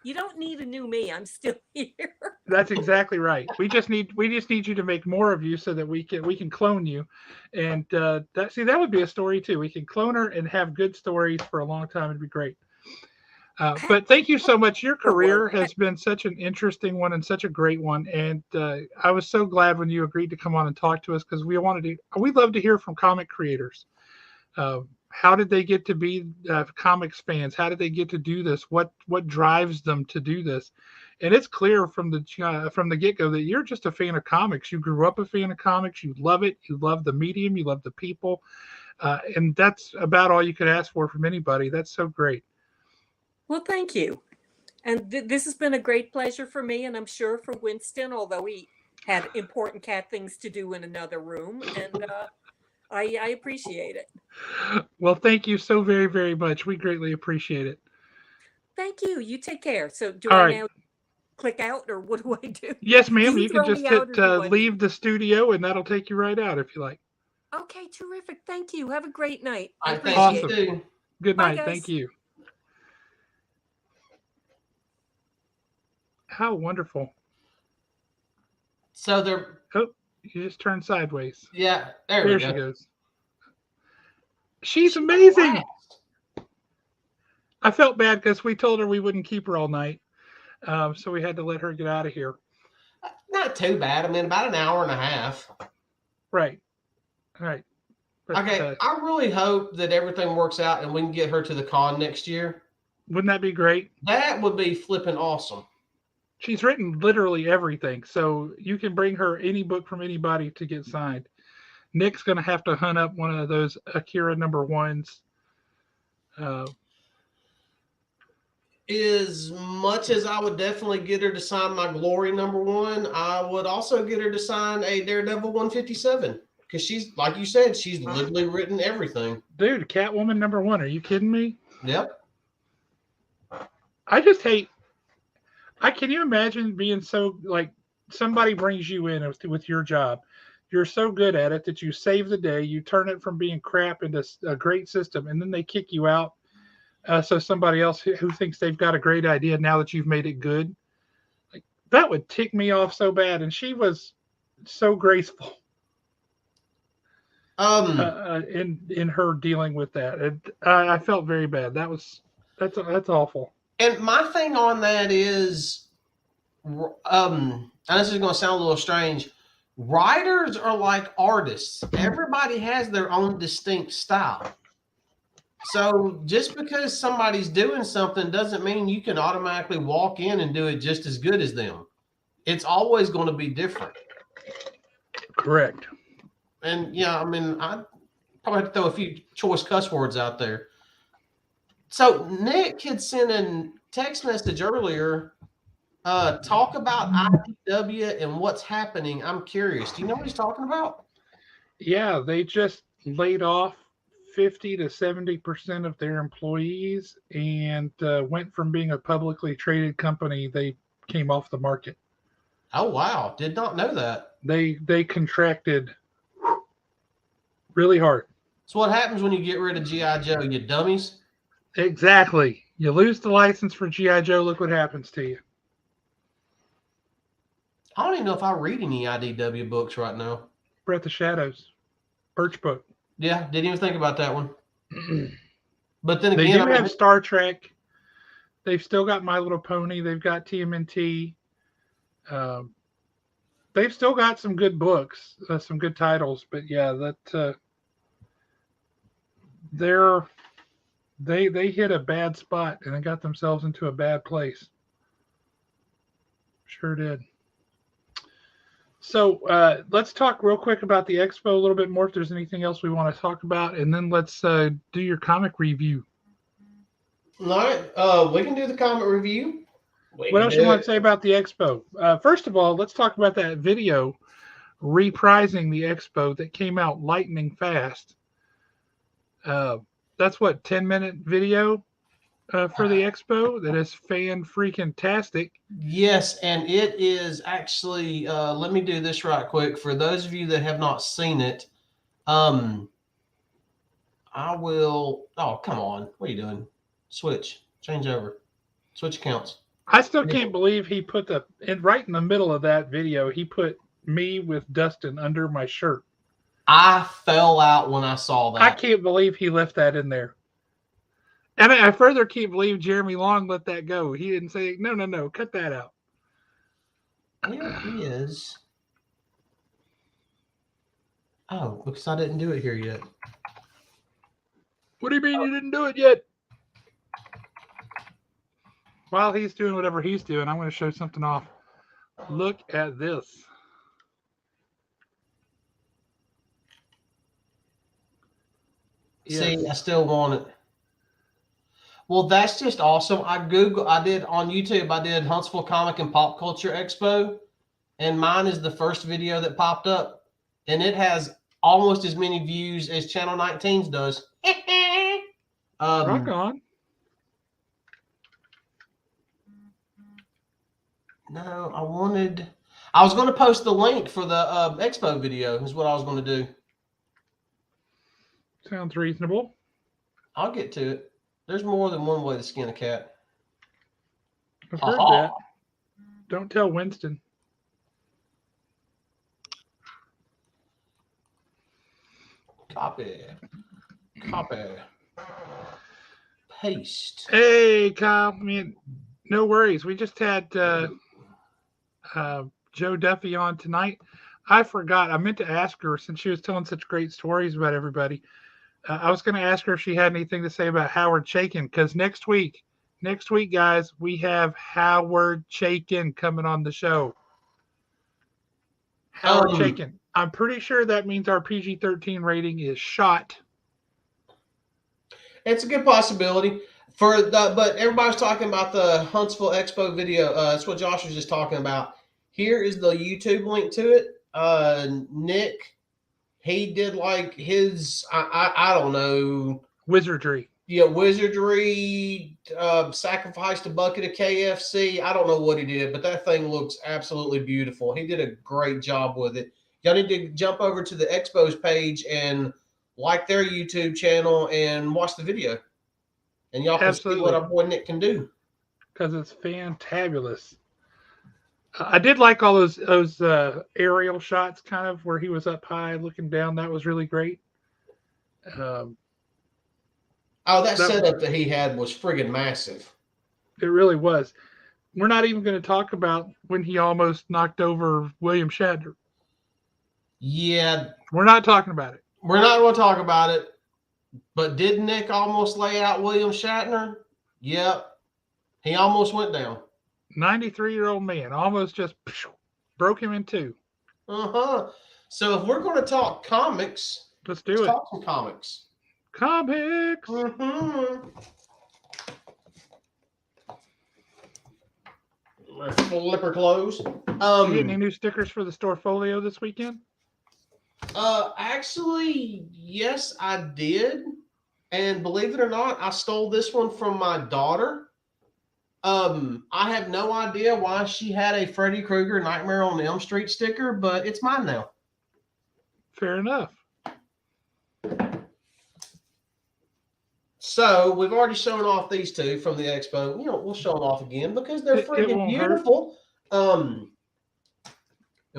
You don't need a new me. I'm still here. That's exactly right. We just need you to make more of you so that we can clone you, and that would be a story too. We can clone her and have good stories for a long time. It'd be great. But thank you so much. Your career has been such an interesting one and such a great one, and I was so glad when you agreed to come on and talk to us because we love to hear from comic creators. How did they get to be comics fans? How did they get to do this? What drives them to do this? And it's clear from the get-go that you're just a fan of comics. You grew up a fan of comics. You love it. You love the medium. You love the people. And that's about all you could ask for from anybody. That's so great. Well, thank you. And this has been a great pleasure for me, and I'm sure for Winston, although he had important cat things to do in another room. And I appreciate it. Well, thank you so very, very much. We greatly appreciate it. Thank you. You take care. So do All I right. now click out, or what do I do? Yes, ma'am. You can just hit leave leave the studio, and that'll take you right out if you like. Okay, terrific. Thank you. Have a great night. I appreciate it. Awesome. Good Bye, night. guys. Thank you. How wonderful. So they're... Oh, you just turned sideways. Yeah, there she goes. She's amazing. I felt bad because we told her we wouldn't keep her all night. So we had to let her get out of here. Not too bad. I mean, about an hour and a half. Right. But, okay, I really hope that everything works out and we can get her to the con next year. Wouldn't that be great? That would be flipping awesome. She's written literally everything, so you can bring her any book from anybody to get signed. Nick's going to have to hunt up one of those Akira #1s. As much as I would definitely get her to sign my Glory #1, I would also get her to sign a Daredevil 157. Because she's, like you said, she's literally written everything. Dude, Catwoman #1. Are you kidding me? Yep. I just hate... can you imagine being so, like, somebody brings you in with your job. You're so good at it that you save the day. You turn it from being crap into a great system, and then they kick you out. So somebody else who thinks they've got a great idea now that you've made it good. Like, that would tick me off so bad. And she was so graceful in her dealing with that. And I felt very bad. That's awful. And my thing on that is, and this is going to sound a little strange, writers are like artists. Everybody has their own distinct style. So just because somebody's doing something doesn't mean you can automatically walk in and do it just as good as them. It's always going to be different. Correct. And yeah, I mean, I probably have to throw a few choice cuss words out there. So Nick had sent a text message earlier, talk about IDW and what's happening. I'm curious. Do you know what he's talking about? Yeah, they just laid off 50 to 70% of their employees and went from being a publicly traded company. They came off the market. Oh, wow. Did not know that. They contracted really hard. So what happens when you get rid of G.I. Joe, you dummies? Exactly. You lose the license for G.I. Joe, look what happens to you. I don't even know if I read any IDW books right now. Breath of Shadows. Birch Book. Yeah, didn't even think about that one. But then again, they do have Star Trek. They've still got My Little Pony. They've got TMNT. They've still got some good books, some good titles. But yeah, they hit a bad spot and they got themselves into a bad place. Sure did. So let's talk real quick about the expo a little bit more if there's anything else we want to talk about, and then let's do your comic review. All right. We can do the comic review. What else you want to say about the expo? First of all, let's talk about that video reprising the expo that came out lightning fast. That's what, 10-minute video for the expo that is fan-freaking-tastic. Yes, and it is actually, let me do this right quick. For those of you that have not seen it, I will, oh, come on. What are you doing? Switch. Change over. Switch accounts. I still can't believe he put right in the middle of that video, he put me with Dustin under my shirt. I fell out when I saw that. I can't believe he left that in there. And I further can't believe Jeremy Long let that go. He didn't say, no, cut that out. Where is... Oh, because I didn't do it here yet. What do you mean you didn't do it yet? While he's doing whatever he's doing, I'm going to show something off. Look at this. See, I still want it. Well, that's just awesome. I did on YouTube, I did Huntsville Comic and Pop Culture Expo, and mine is the first video that popped up, and it has almost as many views as Channel 19's does. Rock on. No, I was going to post the link for the expo video is what I was going to do. Sounds reasonable. I'll get to it. There's more than one way to skin a cat. I've heard that. Don't tell Winston. Copy. Paste. Hey, Kyle. Man, no worries. We just had Joe Duffy on tonight. I forgot. I meant to ask her since she was telling such great stories about everybody. I was going to ask her if she had anything to say about Howard Chaykin, because next week, guys, we have Howard Chaykin coming on the show. Howard Chaykin. I'm pretty sure that means our PG-13 rating is shot. It's a good possibility but everybody's talking about the Huntsville Expo video. That's what Josh was just talking about. Here is the YouTube link to it. Nick, he did like his, I don't know. Wizardry. Yeah, wizardry, sacrificed a bucket of KFC. I don't know what he did, but that thing looks absolutely beautiful. He did a great job with it. Y'all need to jump over to the Expos page and like their YouTube channel and watch the video. And y'all can see what our boy Nick can do. Because it's fantabulous. I did like all those aerial shots, kind of where he was up high looking down. That was really great. That setup that he had was friggin' massive. It really was. We're not even going to talk about when he almost knocked over William Shatner. Yeah. We're not talking about it. We're not going to talk about it. But did Nick almost lay out William Shatner? Yep. He almost went down. 93-year-old man almost just broke him in two. So if we're going to talk comics, let's do it. Talk some comics. Comics. Let's flipper close. You get any new stickers for the store folio this weekend? Actually, yes, I did. And believe it or not, I stole this one from my daughter. I have no idea why she had a Freddy Krueger Nightmare on Elm Street sticker, but it's mine now. Fair enough. So we've already shown off these two from the expo. You know, we'll show them off again because they're freaking beautiful. And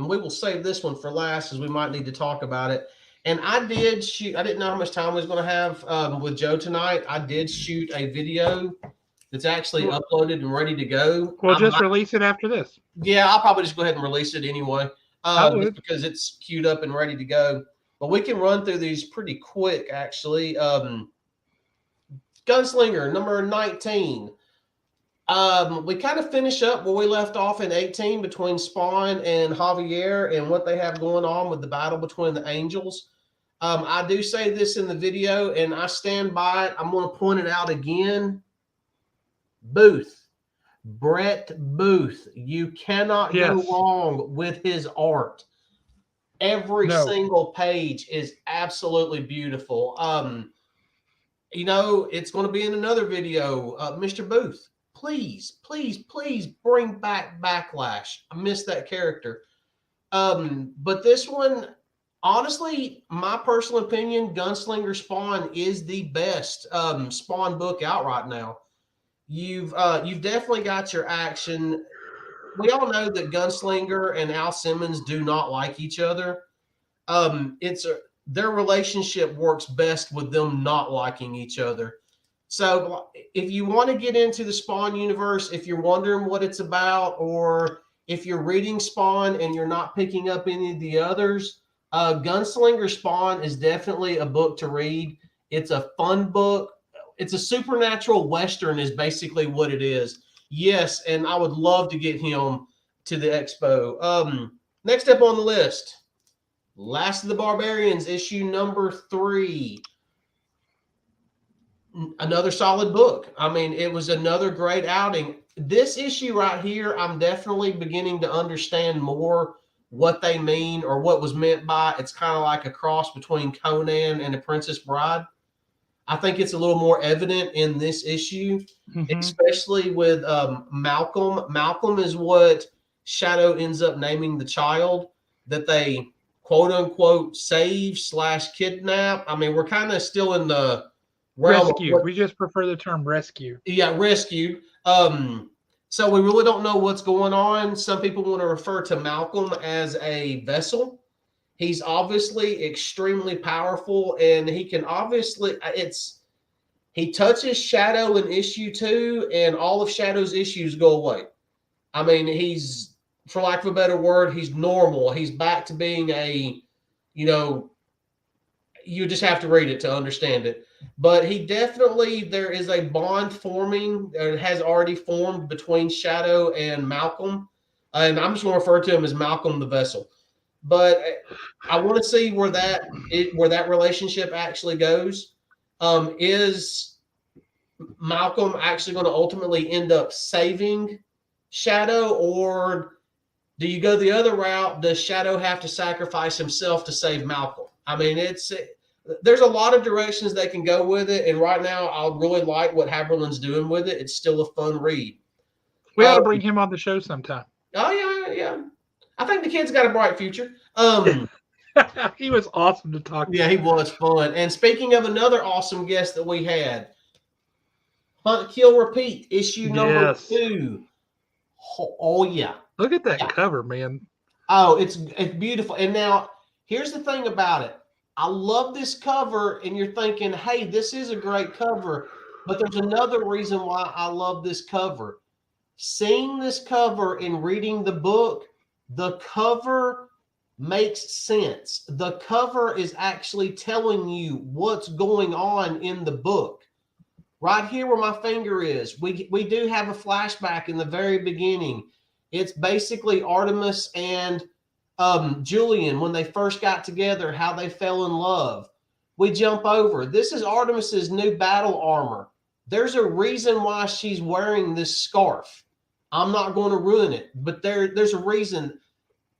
we will save this one for last, as we might need to talk about it. And I did shoot. I didn't know how much time I was going to have with Joe tonight. I did shoot a video that's actually uploaded and ready to go. Well, just release it after this. Yeah, I'll probably just go ahead and release it anyway, just because it's queued up and ready to go. But we can run through these pretty quick, actually. Gunslinger number 19. We kind of finish up where we left off in 18 between Spawn and Javier and what they have going on with the battle between the angels. I do say this in the video, and I stand by it. I'm going to point it out again. Booth. Brett Booth. You cannot go wrong with his art. Every single page is absolutely beautiful. You know, it's going to be in another video. Mr. Booth, please, please, please bring back Backlash. I miss that character. But this one, honestly, my personal opinion, Gunslinger Spawn is the best Spawn book out right now. You've definitely got your action. We all know that Gunslinger and Al Simmons do not like each other. Their relationship works best with them not liking each other. So if you want to get into the Spawn universe, if you're wondering what it's about, or if you're reading Spawn and you're not picking up any of the others, Gunslinger Spawn is definitely a book to read. It's a fun book. It's a supernatural Western is basically what it is. Yes, and I would love to get him to the expo. Next up on the list, Last of the Barbarians, issue number 3. Another solid book. I mean, it was another great outing. This issue right here, I'm definitely beginning to understand more what they mean or what was meant by. It's kind of like a cross between Conan and The Princess Bride. I think it's a little more evident in this issue, especially with Malcolm. Malcolm is what Shadow ends up naming the child that they quote unquote save / kidnap. I mean, we're kind of still in the realm rescue. We just prefer the term rescue. Yeah, rescue. So we really don't know what's going on. Some people want to refer to Malcolm as a vessel. He's obviously extremely powerful, and he can obviously he touches Shadow in issue 2, and all of Shadow's issues go away. I mean, he's, for lack of a better word, he's normal. He's back to being you just have to read it to understand it. But there is a bond forming, it has already formed between Shadow and Malcolm. And I'm just going to refer to him as Malcolm the Vessel. But I want to see where that relationship actually goes. Is Malcolm actually going to ultimately end up saving Shadow, or do you go the other route? Does Shadow have to sacrifice himself to save Malcolm? I mean, there's a lot of directions they can go with it, and right now I really like what Haberlin's doing with it. It's still a fun read. We ought to bring him on the show sometime. Oh yeah. I think the kid's got a bright future. He was awesome to talk to. Yeah, he was fun. And speaking of another awesome guest that we had, Hunt, Kill, Repeat, issue number 2. Oh yeah. Look at that cover, man. Oh, it's beautiful. And now here's the thing about it. I love this cover, and you're thinking, hey, this is a great cover. But there's another reason why I love this cover. Seeing this cover and reading the book, the cover makes sense. The cover is actually telling you what's going on in the book. Right here where my finger is, we do have a flashback in the very beginning. It's basically Artemis and Julian when they first got together, how they fell in love. We jump over. This is Artemis's new battle armor. There's a reason why she's wearing this scarf. I'm not going to ruin it, but there's a reason.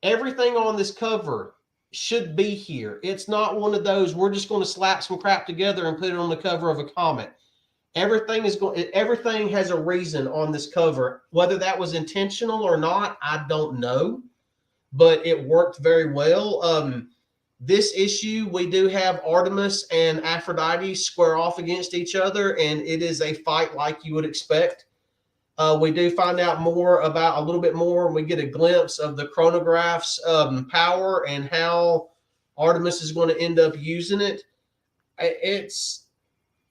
Everything on this cover should be here. It's not one of those, we're just going to slap some crap together and put it on the cover of a comic. Everything has a reason on this cover. Whether that was intentional or not, I don't know, but it worked very well. This issue, we do have Artemis and Aphrodite square off against each other, and it is a fight like you would expect. We do find out a little bit more, and we get a glimpse of the chronograph's power and how Artemis is going to end up using it.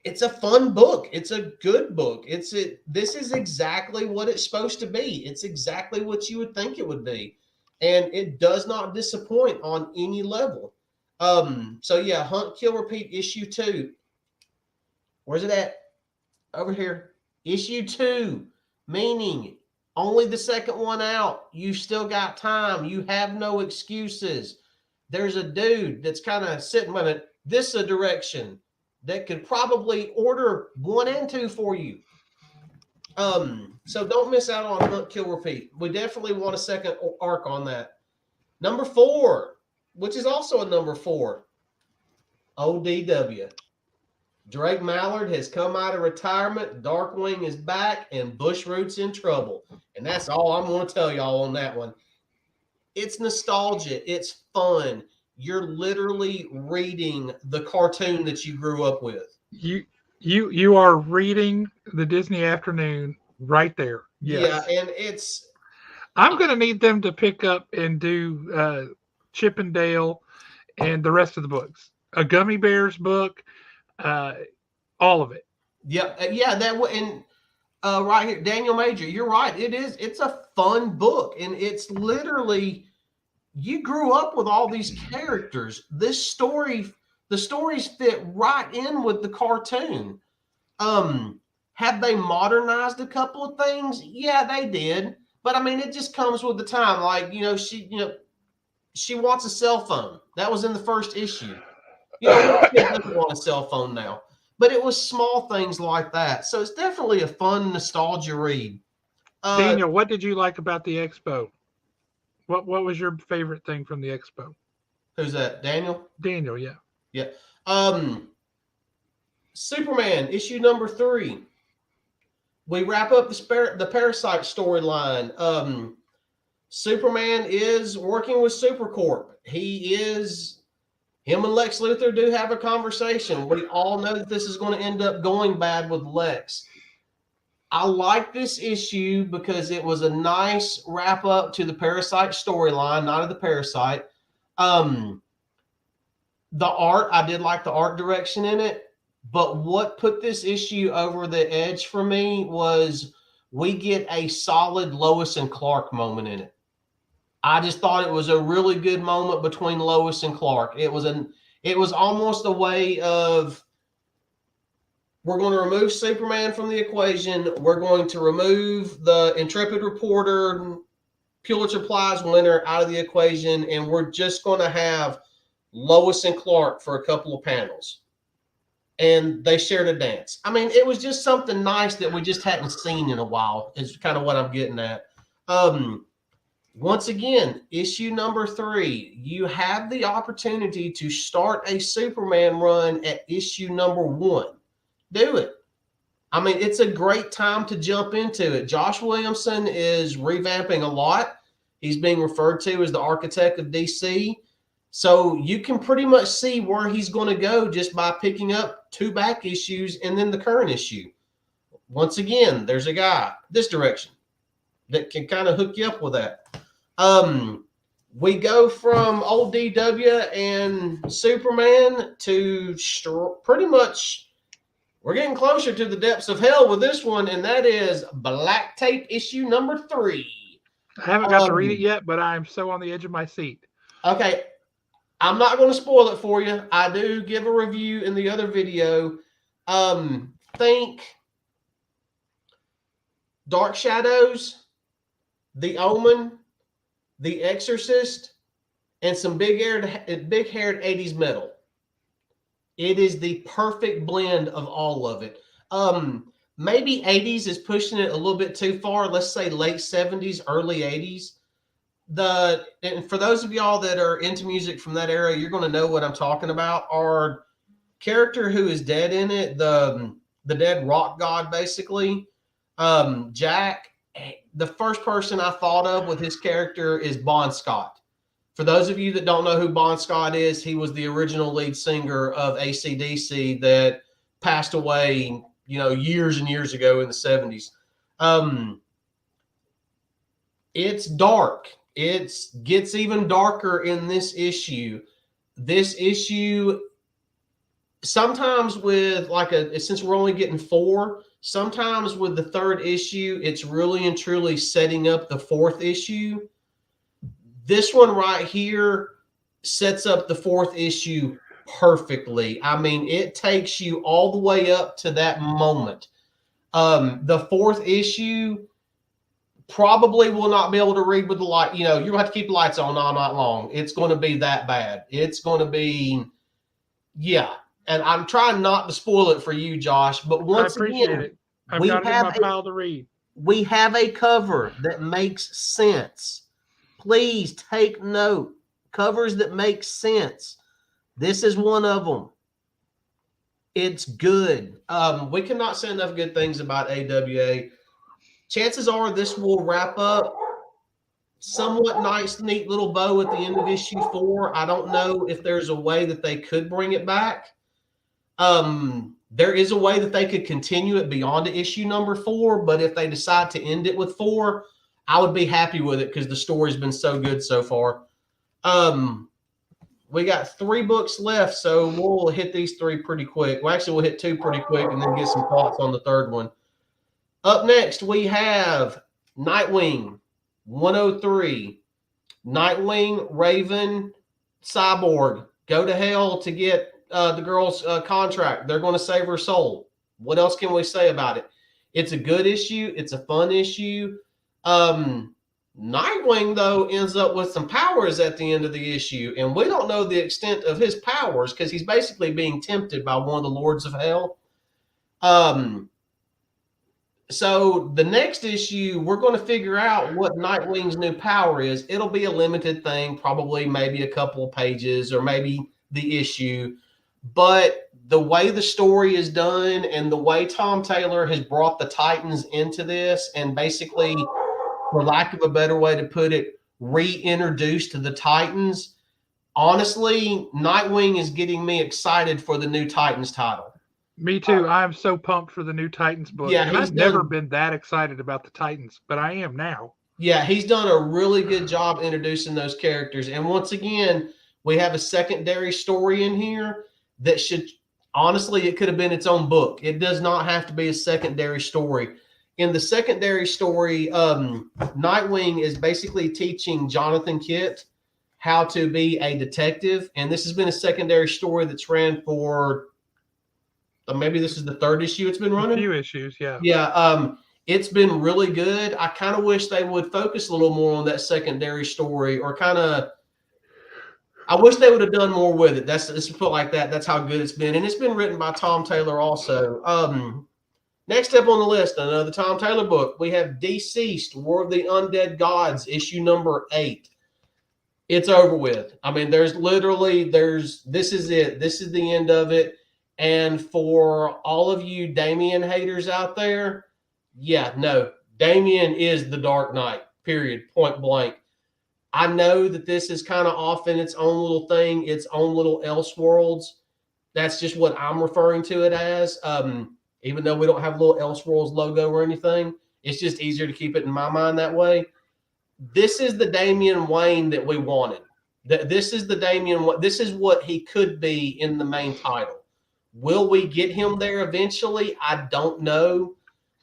It's a fun book. It's a good book. This is exactly what it's supposed to be. It's exactly what you would think it would be. And it does not disappoint on any level. So yeah, Hunt, Kill, Repeat, issue 2. Where's it at? Over here. Issue 2, meaning only the second one out. You still got time. You have no excuses. There's a dude that's kind of sitting with it. This is a direction that could probably order 1 and 2 for you. So don't miss out on Hunt, Kill, Repeat. We definitely want a second arc on that. Number 4, which is also a number 4, ODW. Drake Mallard has come out of retirement. Darkwing is back, and Bushroot's in trouble. And that's all I'm going to tell y'all on that one. It's nostalgia. It's fun. You're literally reading the cartoon that you grew up with. You are reading the Disney Afternoon right there. Yes. Yeah, and it's I'm going to need them to pick up and do Chip and Dale and the rest of the books. A Gummy Bears book, uh, all of it. yeah, and right here, Daniel Major, you're right. It's a fun book, and it's literally you grew up with all these characters. The stories fit right in with the cartoon. Have they modernized a couple of things? Yeah, they did. But I mean, it just comes with the time. Like, she wants a cell phone. That was in the first issue. What kid doesn't want a cell phone now? But it was small things like that. So it's definitely a fun nostalgia read. Daniel, what did you like about the expo? What was your favorite thing from the expo? Who's that? Daniel? Daniel, yeah. Yeah. Superman, issue number 3. We wrap up the Parasite storyline. Superman is working with Supercorp. Him and Lex Luthor do have a conversation. We all know that this is going to end up going bad with Lex. I like this issue because it was a nice wrap up to the Parasite storyline, not of the Parasite. The art, I did like the art direction in it, but what put this issue over the edge for me was we get a solid Lois and Clark moment in it. I just thought it was a really good moment between Lois and Clark. It was almost a way of, we're going to remove Superman from the equation. We're going to remove the intrepid reporter, Pulitzer Prize winner out of the equation, and we're just going to have Lois and Clark for a couple of panels. And they shared a dance. I mean, it was just something nice that we just hadn't seen in a while, is kind of what I'm getting at. Once again, issue number 3, you have the opportunity to start a Superman run at issue number 1. Do it. I mean, it's a great time to jump into it. Josh Williamson is revamping a lot. He's being referred to as the architect of DC. So you can pretty much see where he's going to go just by picking up 2 back issues and then the current issue. Once again, there's a guy this direction that can kind of hook you up with that. We go from old DW and Superman to pretty much, we're getting closer to the depths of hell with this one, and that is Black Tape issue number 3. I haven't got to read it yet, but I'm so on the edge of my seat. Okay. I'm not going to spoil it for you. I do give a review in the other video. Think Dark Shadows, The Omen, The Exorcist, and some big-haired 80s metal. It is the perfect blend of all of it. Maybe 80s is pushing it a little bit too far. Let's say late 70s, early 80s. And for those of y'all that are into music from that era, you're going to know what I'm talking about. Our character who is dead in it, the dead rock god, basically, Jack, the first person I thought of with his character is Bon Scott. For those of you that don't know who Bon Scott is, he was the original lead singer of AC/DC that passed away, years and years ago in the 70s. It's dark. It gets even darker in this issue. This issue, sometimes with since we're only getting 4, sometimes with the 3rd issue, it's really and truly setting up the 4th issue. This one right here sets up the 4th issue perfectly. I mean, it takes you all the way up to that moment. The 4th issue probably will not be able to read with the light. You're going to have to keep the lights on all night long. It's going to be that bad. It's going to be, yeah. And I'm trying not to spoil it for you, Josh, but once again, I appreciate it. I've got it in my pile to read. We have a cover that makes sense. Please take note. Covers that make sense. This is one of them. It's good. We cannot say enough good things about AWA. Chances are this will wrap up somewhat nice, neat little bow at the end of issue 4. I don't know if there's a way that they could bring it back. There is a way that they could continue it beyond to issue number 4, but if they decide to end it with 4, I would be happy with it because the story's been so good so far. We got 3 books left, so we'll hit these 3 pretty quick. Well, actually, we'll hit 2 pretty quick and then get some thoughts on the 3rd one. Up next, we have Nightwing 103. Nightwing, Raven, Cyborg go to hell to get the girl's contract. They're going to save her soul. What else can we say about it? It's a good issue. It's a fun issue. Nightwing, though, ends up with some powers at the end of the issue, and we don't know the extent of his powers because he's basically being tempted by one of the Lords of Hell. So the next issue, we're going to figure out what Nightwing's new power is. It'll be a limited thing, probably maybe a couple of pages or maybe the issue. But the way the story is done and the way Tom Taylor has brought the Titans into this and basically, for lack of a better way to put it, reintroduced the Titans, honestly, Nightwing is getting me excited for the new Titans title. Me too. I'm so pumped for the new Titans book. Yeah, and I've never been that excited about the Titans, but I am now. Yeah, he's done a really good job introducing those characters. And once again, we have a secondary story in here that should, honestly, it could have been its own book. It does not have to be a secondary story. In the secondary story, Nightwing is basically teaching Jonathan Kent how to be a detective. And this has been a secondary story that's ran for maybe this is the 3rd issue it's been running. A few issues, yeah. Yeah, it's been really good. I kind of wish they would focus a little more on that secondary story, or I wish they would have done more with it. Let's put it like that. That's how good it's been. And it's been written by Tom Taylor also. Next up on the list, another Tom Taylor book. We have Deceased, War of the Undead Gods, issue number 8. It's over with. I mean, this is it. This is the end of it. And for all of you Damian haters out there, yeah, no, Damian is the Dark Knight, period, point blank. I know that this is kind of off in its own little thing, its own little Elseworlds. That's just what I'm referring to it as. Even though we don't have a little Elseworlds logo or anything, it's just easier to keep it in my mind that way. This is the Damian Wayne that we wanted. This is the Damian. This is what he could be in the main title. Will we get him there eventually? I don't know.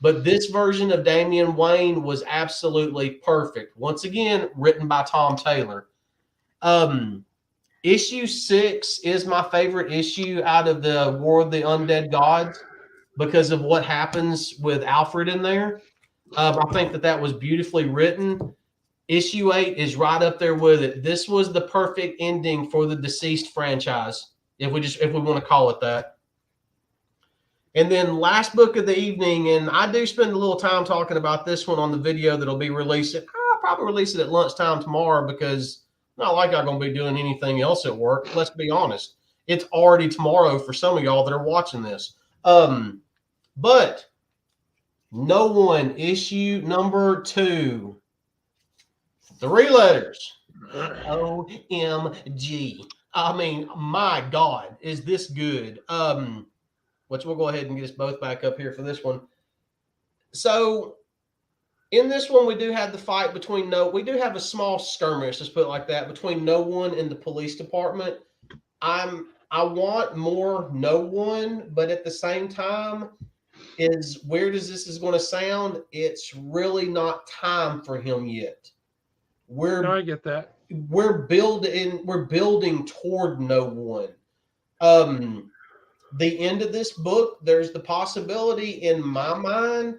But this version of Damian Wayne was absolutely perfect. Once again, written by Tom Taylor. Issue 6 is my favorite issue out of the War of the Undead Gods because of what happens with Alfred in there. I think that was beautifully written. Issue 8 is right up there with it. This was the perfect ending for the Deceased franchise, if we want to call it that. And then last book of the evening, and I do spend a little time talking about this one on the video that'll be released. I'll probably release it at lunchtime tomorrow because it's not like I'm going to be doing anything else at work. Let's be honest. It's already tomorrow for some of y'all that are watching this. But No One, issue number 2. 3 letters. OMG. I mean, my God, is this good? Which we'll go ahead and get us both back up here for this one. So in this one, we do have the fight between we do have a small skirmish, let's put it like that, between No One and the police department. I want more No One, but at the same time, as weird as this is going to sound, it's really not time for him yet. I get that. We're building toward No One. The end of this book, there's the possibility in my mind,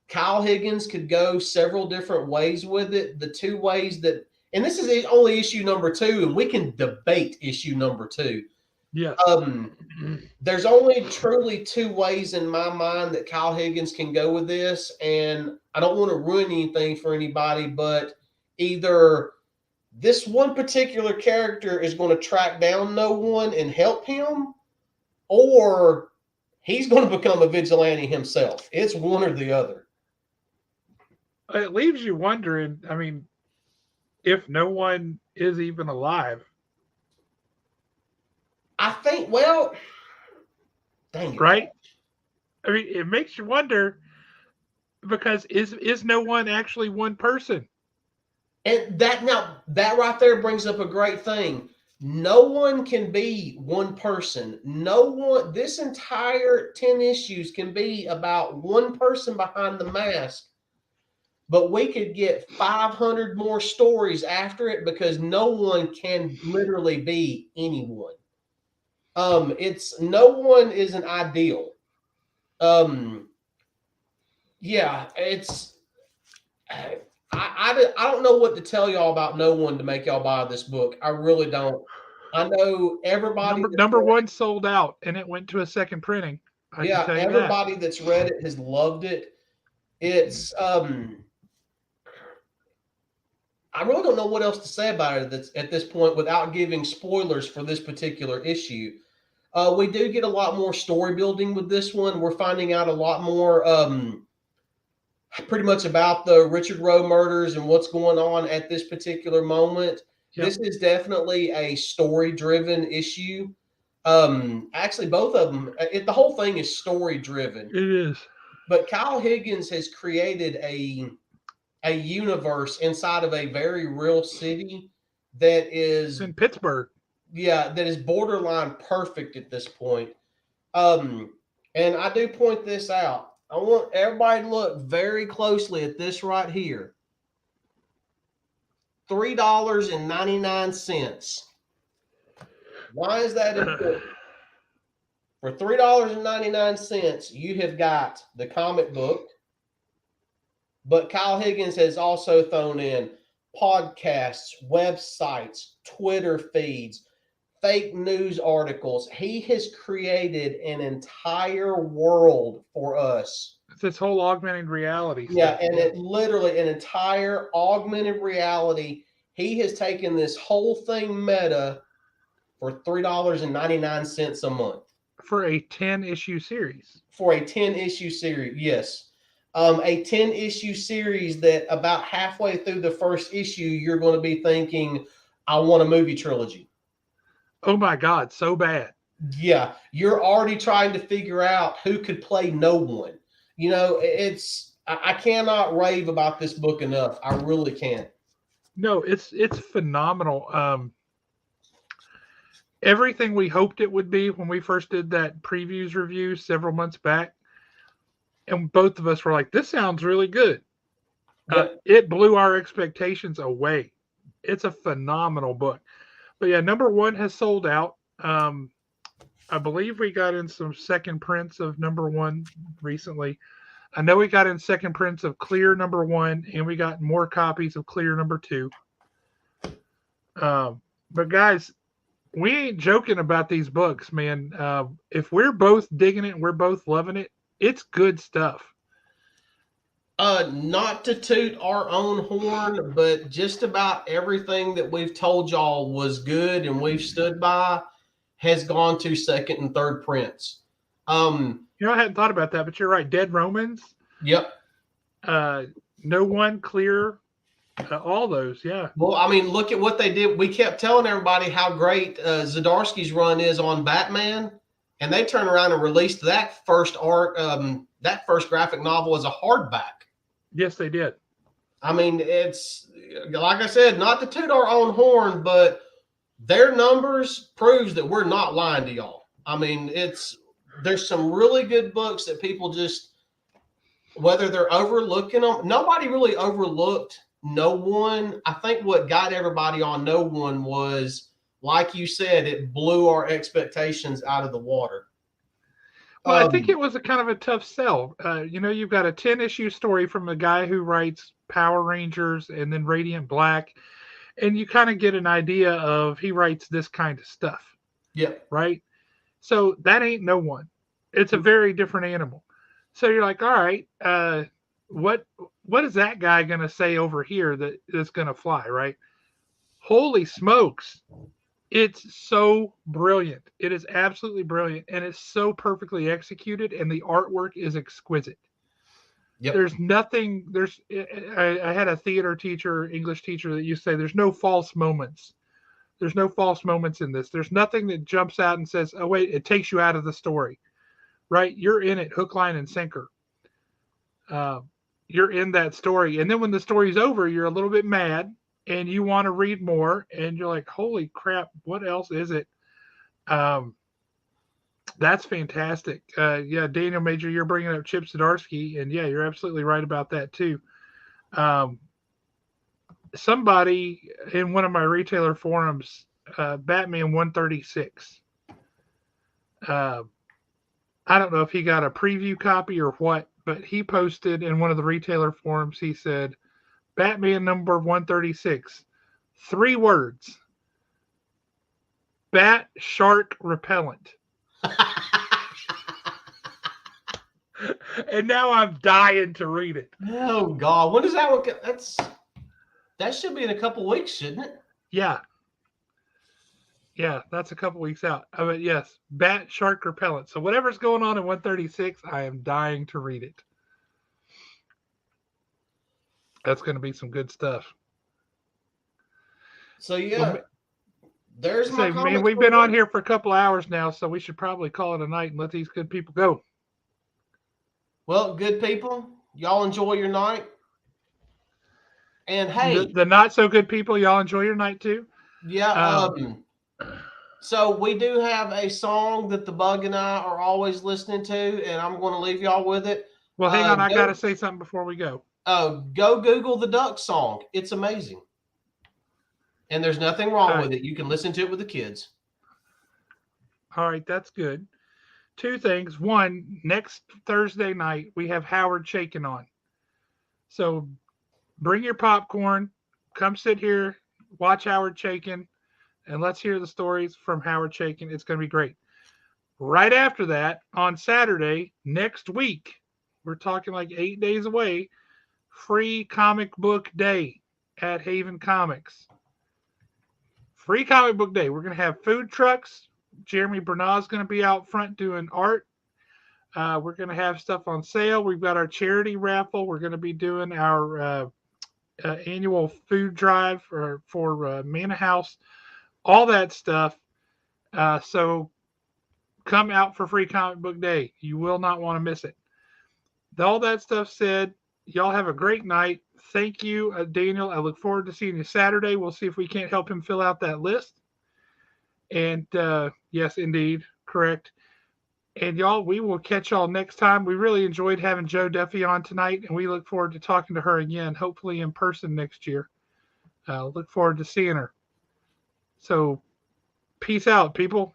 Kyle Higgins could go several different ways with it. The 2 ways that, and this is only issue number 2, and we can debate issue number 2. Yeah. There's only truly 2 ways in my mind that Kyle Higgins can go with this, and I don't want to ruin anything for anybody, but either this one particular character is going to track down No One and help him, or he's going to become a vigilante himself. It's one or the other. It leaves you wondering, I mean, if No One is even alive. I think, well, Dang it. Right? I mean, it makes you wonder, because is no one actually one person? And that right there brings up a great thing. No one can be one person. No one, this entire 10 issues can be about one person behind the mask, but we could get 500 more stories after it because no one can literally be anyone. It's no one is an ideal. Yeah, it's I don't know what to tell y'all about No One to make y'all buy this book. I really don't. I know everybody. Number one sold out, and it went to a second printing. I can tell you everybody that's read it has loved it. It's I really don't know what else to say about it at this point without giving spoilers for this particular issue. We do get a lot more story building with this one. We're finding out a lot more pretty much about the Richard Rowe murders and what's going on at this particular moment. Yep. This is definitely a story-driven issue. Actually, both of them, the whole thing is story-driven. It is. But Kyle Higgins has created a universe inside of a very real city that is... It's in Pittsburgh. Yeah, that is borderline perfect at this point. And I do point this out. I want everybody to look very closely at this right here. $3.99. Why is that important? For $3.99, you have got the comic book, but Kyle Higgins has also thrown in podcasts, websites, Twitter feeds, fake news articles. He has created an entire world for us. It's this whole augmented reality stuff. Yeah, and it literally an entire augmented reality. He has taken this whole thing meta for $3.99 a month. For a 10-issue series. For a 10-issue series, yes. A 10-issue series that about halfway through the first issue, you're going to be thinking, I want a movie trilogy. Oh my God, so bad. Yeah, you're already trying to figure out who could play No One. You know, I cannot rave about this book enough. I really can't. No, it's phenomenal. Everything we hoped it would be when we first did that previews review several months back, and both of us were like, this sounds really good. Yep. It blew our expectations away. It's a phenomenal book. But yeah, number one has sold out. I believe we got in some second prints of number one recently. I know we got in second prints of Clear number one, and we got more copies of Clear number two. But guys, we ain't joking about these books, man. If we're both digging it and we're both loving it, it's good stuff. Not to toot our own horn, but just about everything that we've told y'all was good and we've stood by has gone to second and third prints. You know, I hadn't thought about that, but you're right. Dead Romans. Yep. No One, Clear, all those, yeah. Well, I mean, look at what they did. We kept telling everybody how great Zdarsky's run is on Batman, and they turned around and released that first arc, that first graphic novel as a hardback. Yes, they did. I mean, it's like I said, not to toot our own horn, but their numbers proves that we're not lying to y'all. I mean, there's some really good books that people just, whether they're overlooking them, nobody really overlooked No One. I think what got everybody on No One was, like you said, it blew our expectations out of the water. Well, I think it was a kind of a tough sell. You know, you've got a 10-issue story from a guy who writes Power Rangers and then Radiant Black, and you kind of get an idea of he writes this kind of stuff. Yeah. Right? So that ain't No One. It's a very different animal. So you're like, all right, what is that guy going to say over here that's going to fly, right? Holy smokes. It's so brilliant. It is absolutely brilliant, and it's so perfectly executed, and the artwork is exquisite. Yep. There's nothing, I had a theater teacher, English teacher, that used to say there's no false moments. There's no false moments in this. There's nothing that jumps out and says, oh, wait, it takes you out of the story. right? You're in it, hook, line, and sinker. You're in that story. And then when the story's over, you're a little bit mad and you want to read more. And you're like, holy crap, what else is it? That's fantastic. Yeah, Daniel Major, you're bringing up Chip Zdarsky. And yeah, you're absolutely right about that too. Somebody in one of my retailer forums, Batman 136. I don't know if he got a preview copy or what, but he posted in one of the retailer forums, he said, Batman number 136, 3 words, bat shark repellent. And now I'm dying to read it. Oh, God. When does that one get? That should be in a couple weeks, shouldn't it? Yeah. Yeah, that's a couple weeks out. But yes, bat shark repellent. So whatever's going on in 136, I am dying to read it. That's going to be some good stuff. So yeah, there's my comments. Man, we've been on here for a couple hours now, so we should probably call it a night and let these good people go. Well, good people, y'all enjoy your night. And hey, the not so good people, y'all enjoy your night too. Yeah. So we do have a song that the Bug and I are always listening to, and I'm going to leave y'all with it. Well, hang on, I got to say something before we go. Go Google the Duck song. It's amazing. And there's nothing wrong with it. You can listen to it with the kids. All right, that's good. 2 things. One, next Thursday night, we have Howard Chaykin on. So bring your popcorn, come sit here, watch Howard Chaykin, and let's hear the stories from Howard Chaykin. It's going to be great. Right after that, on Saturday, next week, we're talking like 8 days away, free comic book day at Haven Comics. Free comic book day. We're going to have food trucks. Jeremy Bernard's going to be out front doing art. We're going to have stuff on sale. We've got our charity raffle. We're going to be doing our annual food drive for Manor House. All that stuff. So come out for free comic book day. You will not want to miss it. All that stuff said, y'all have a great night. Thank you, Daniel. I look forward to seeing you Saturday. We'll see if we can't help him fill out that list. And yes, indeed, correct. And y'all, we will catch y'all next time. We really enjoyed having JO Duffy on tonight, and we look forward to talking to her again, hopefully in person next year. Look forward to seeing her. So, peace out, people.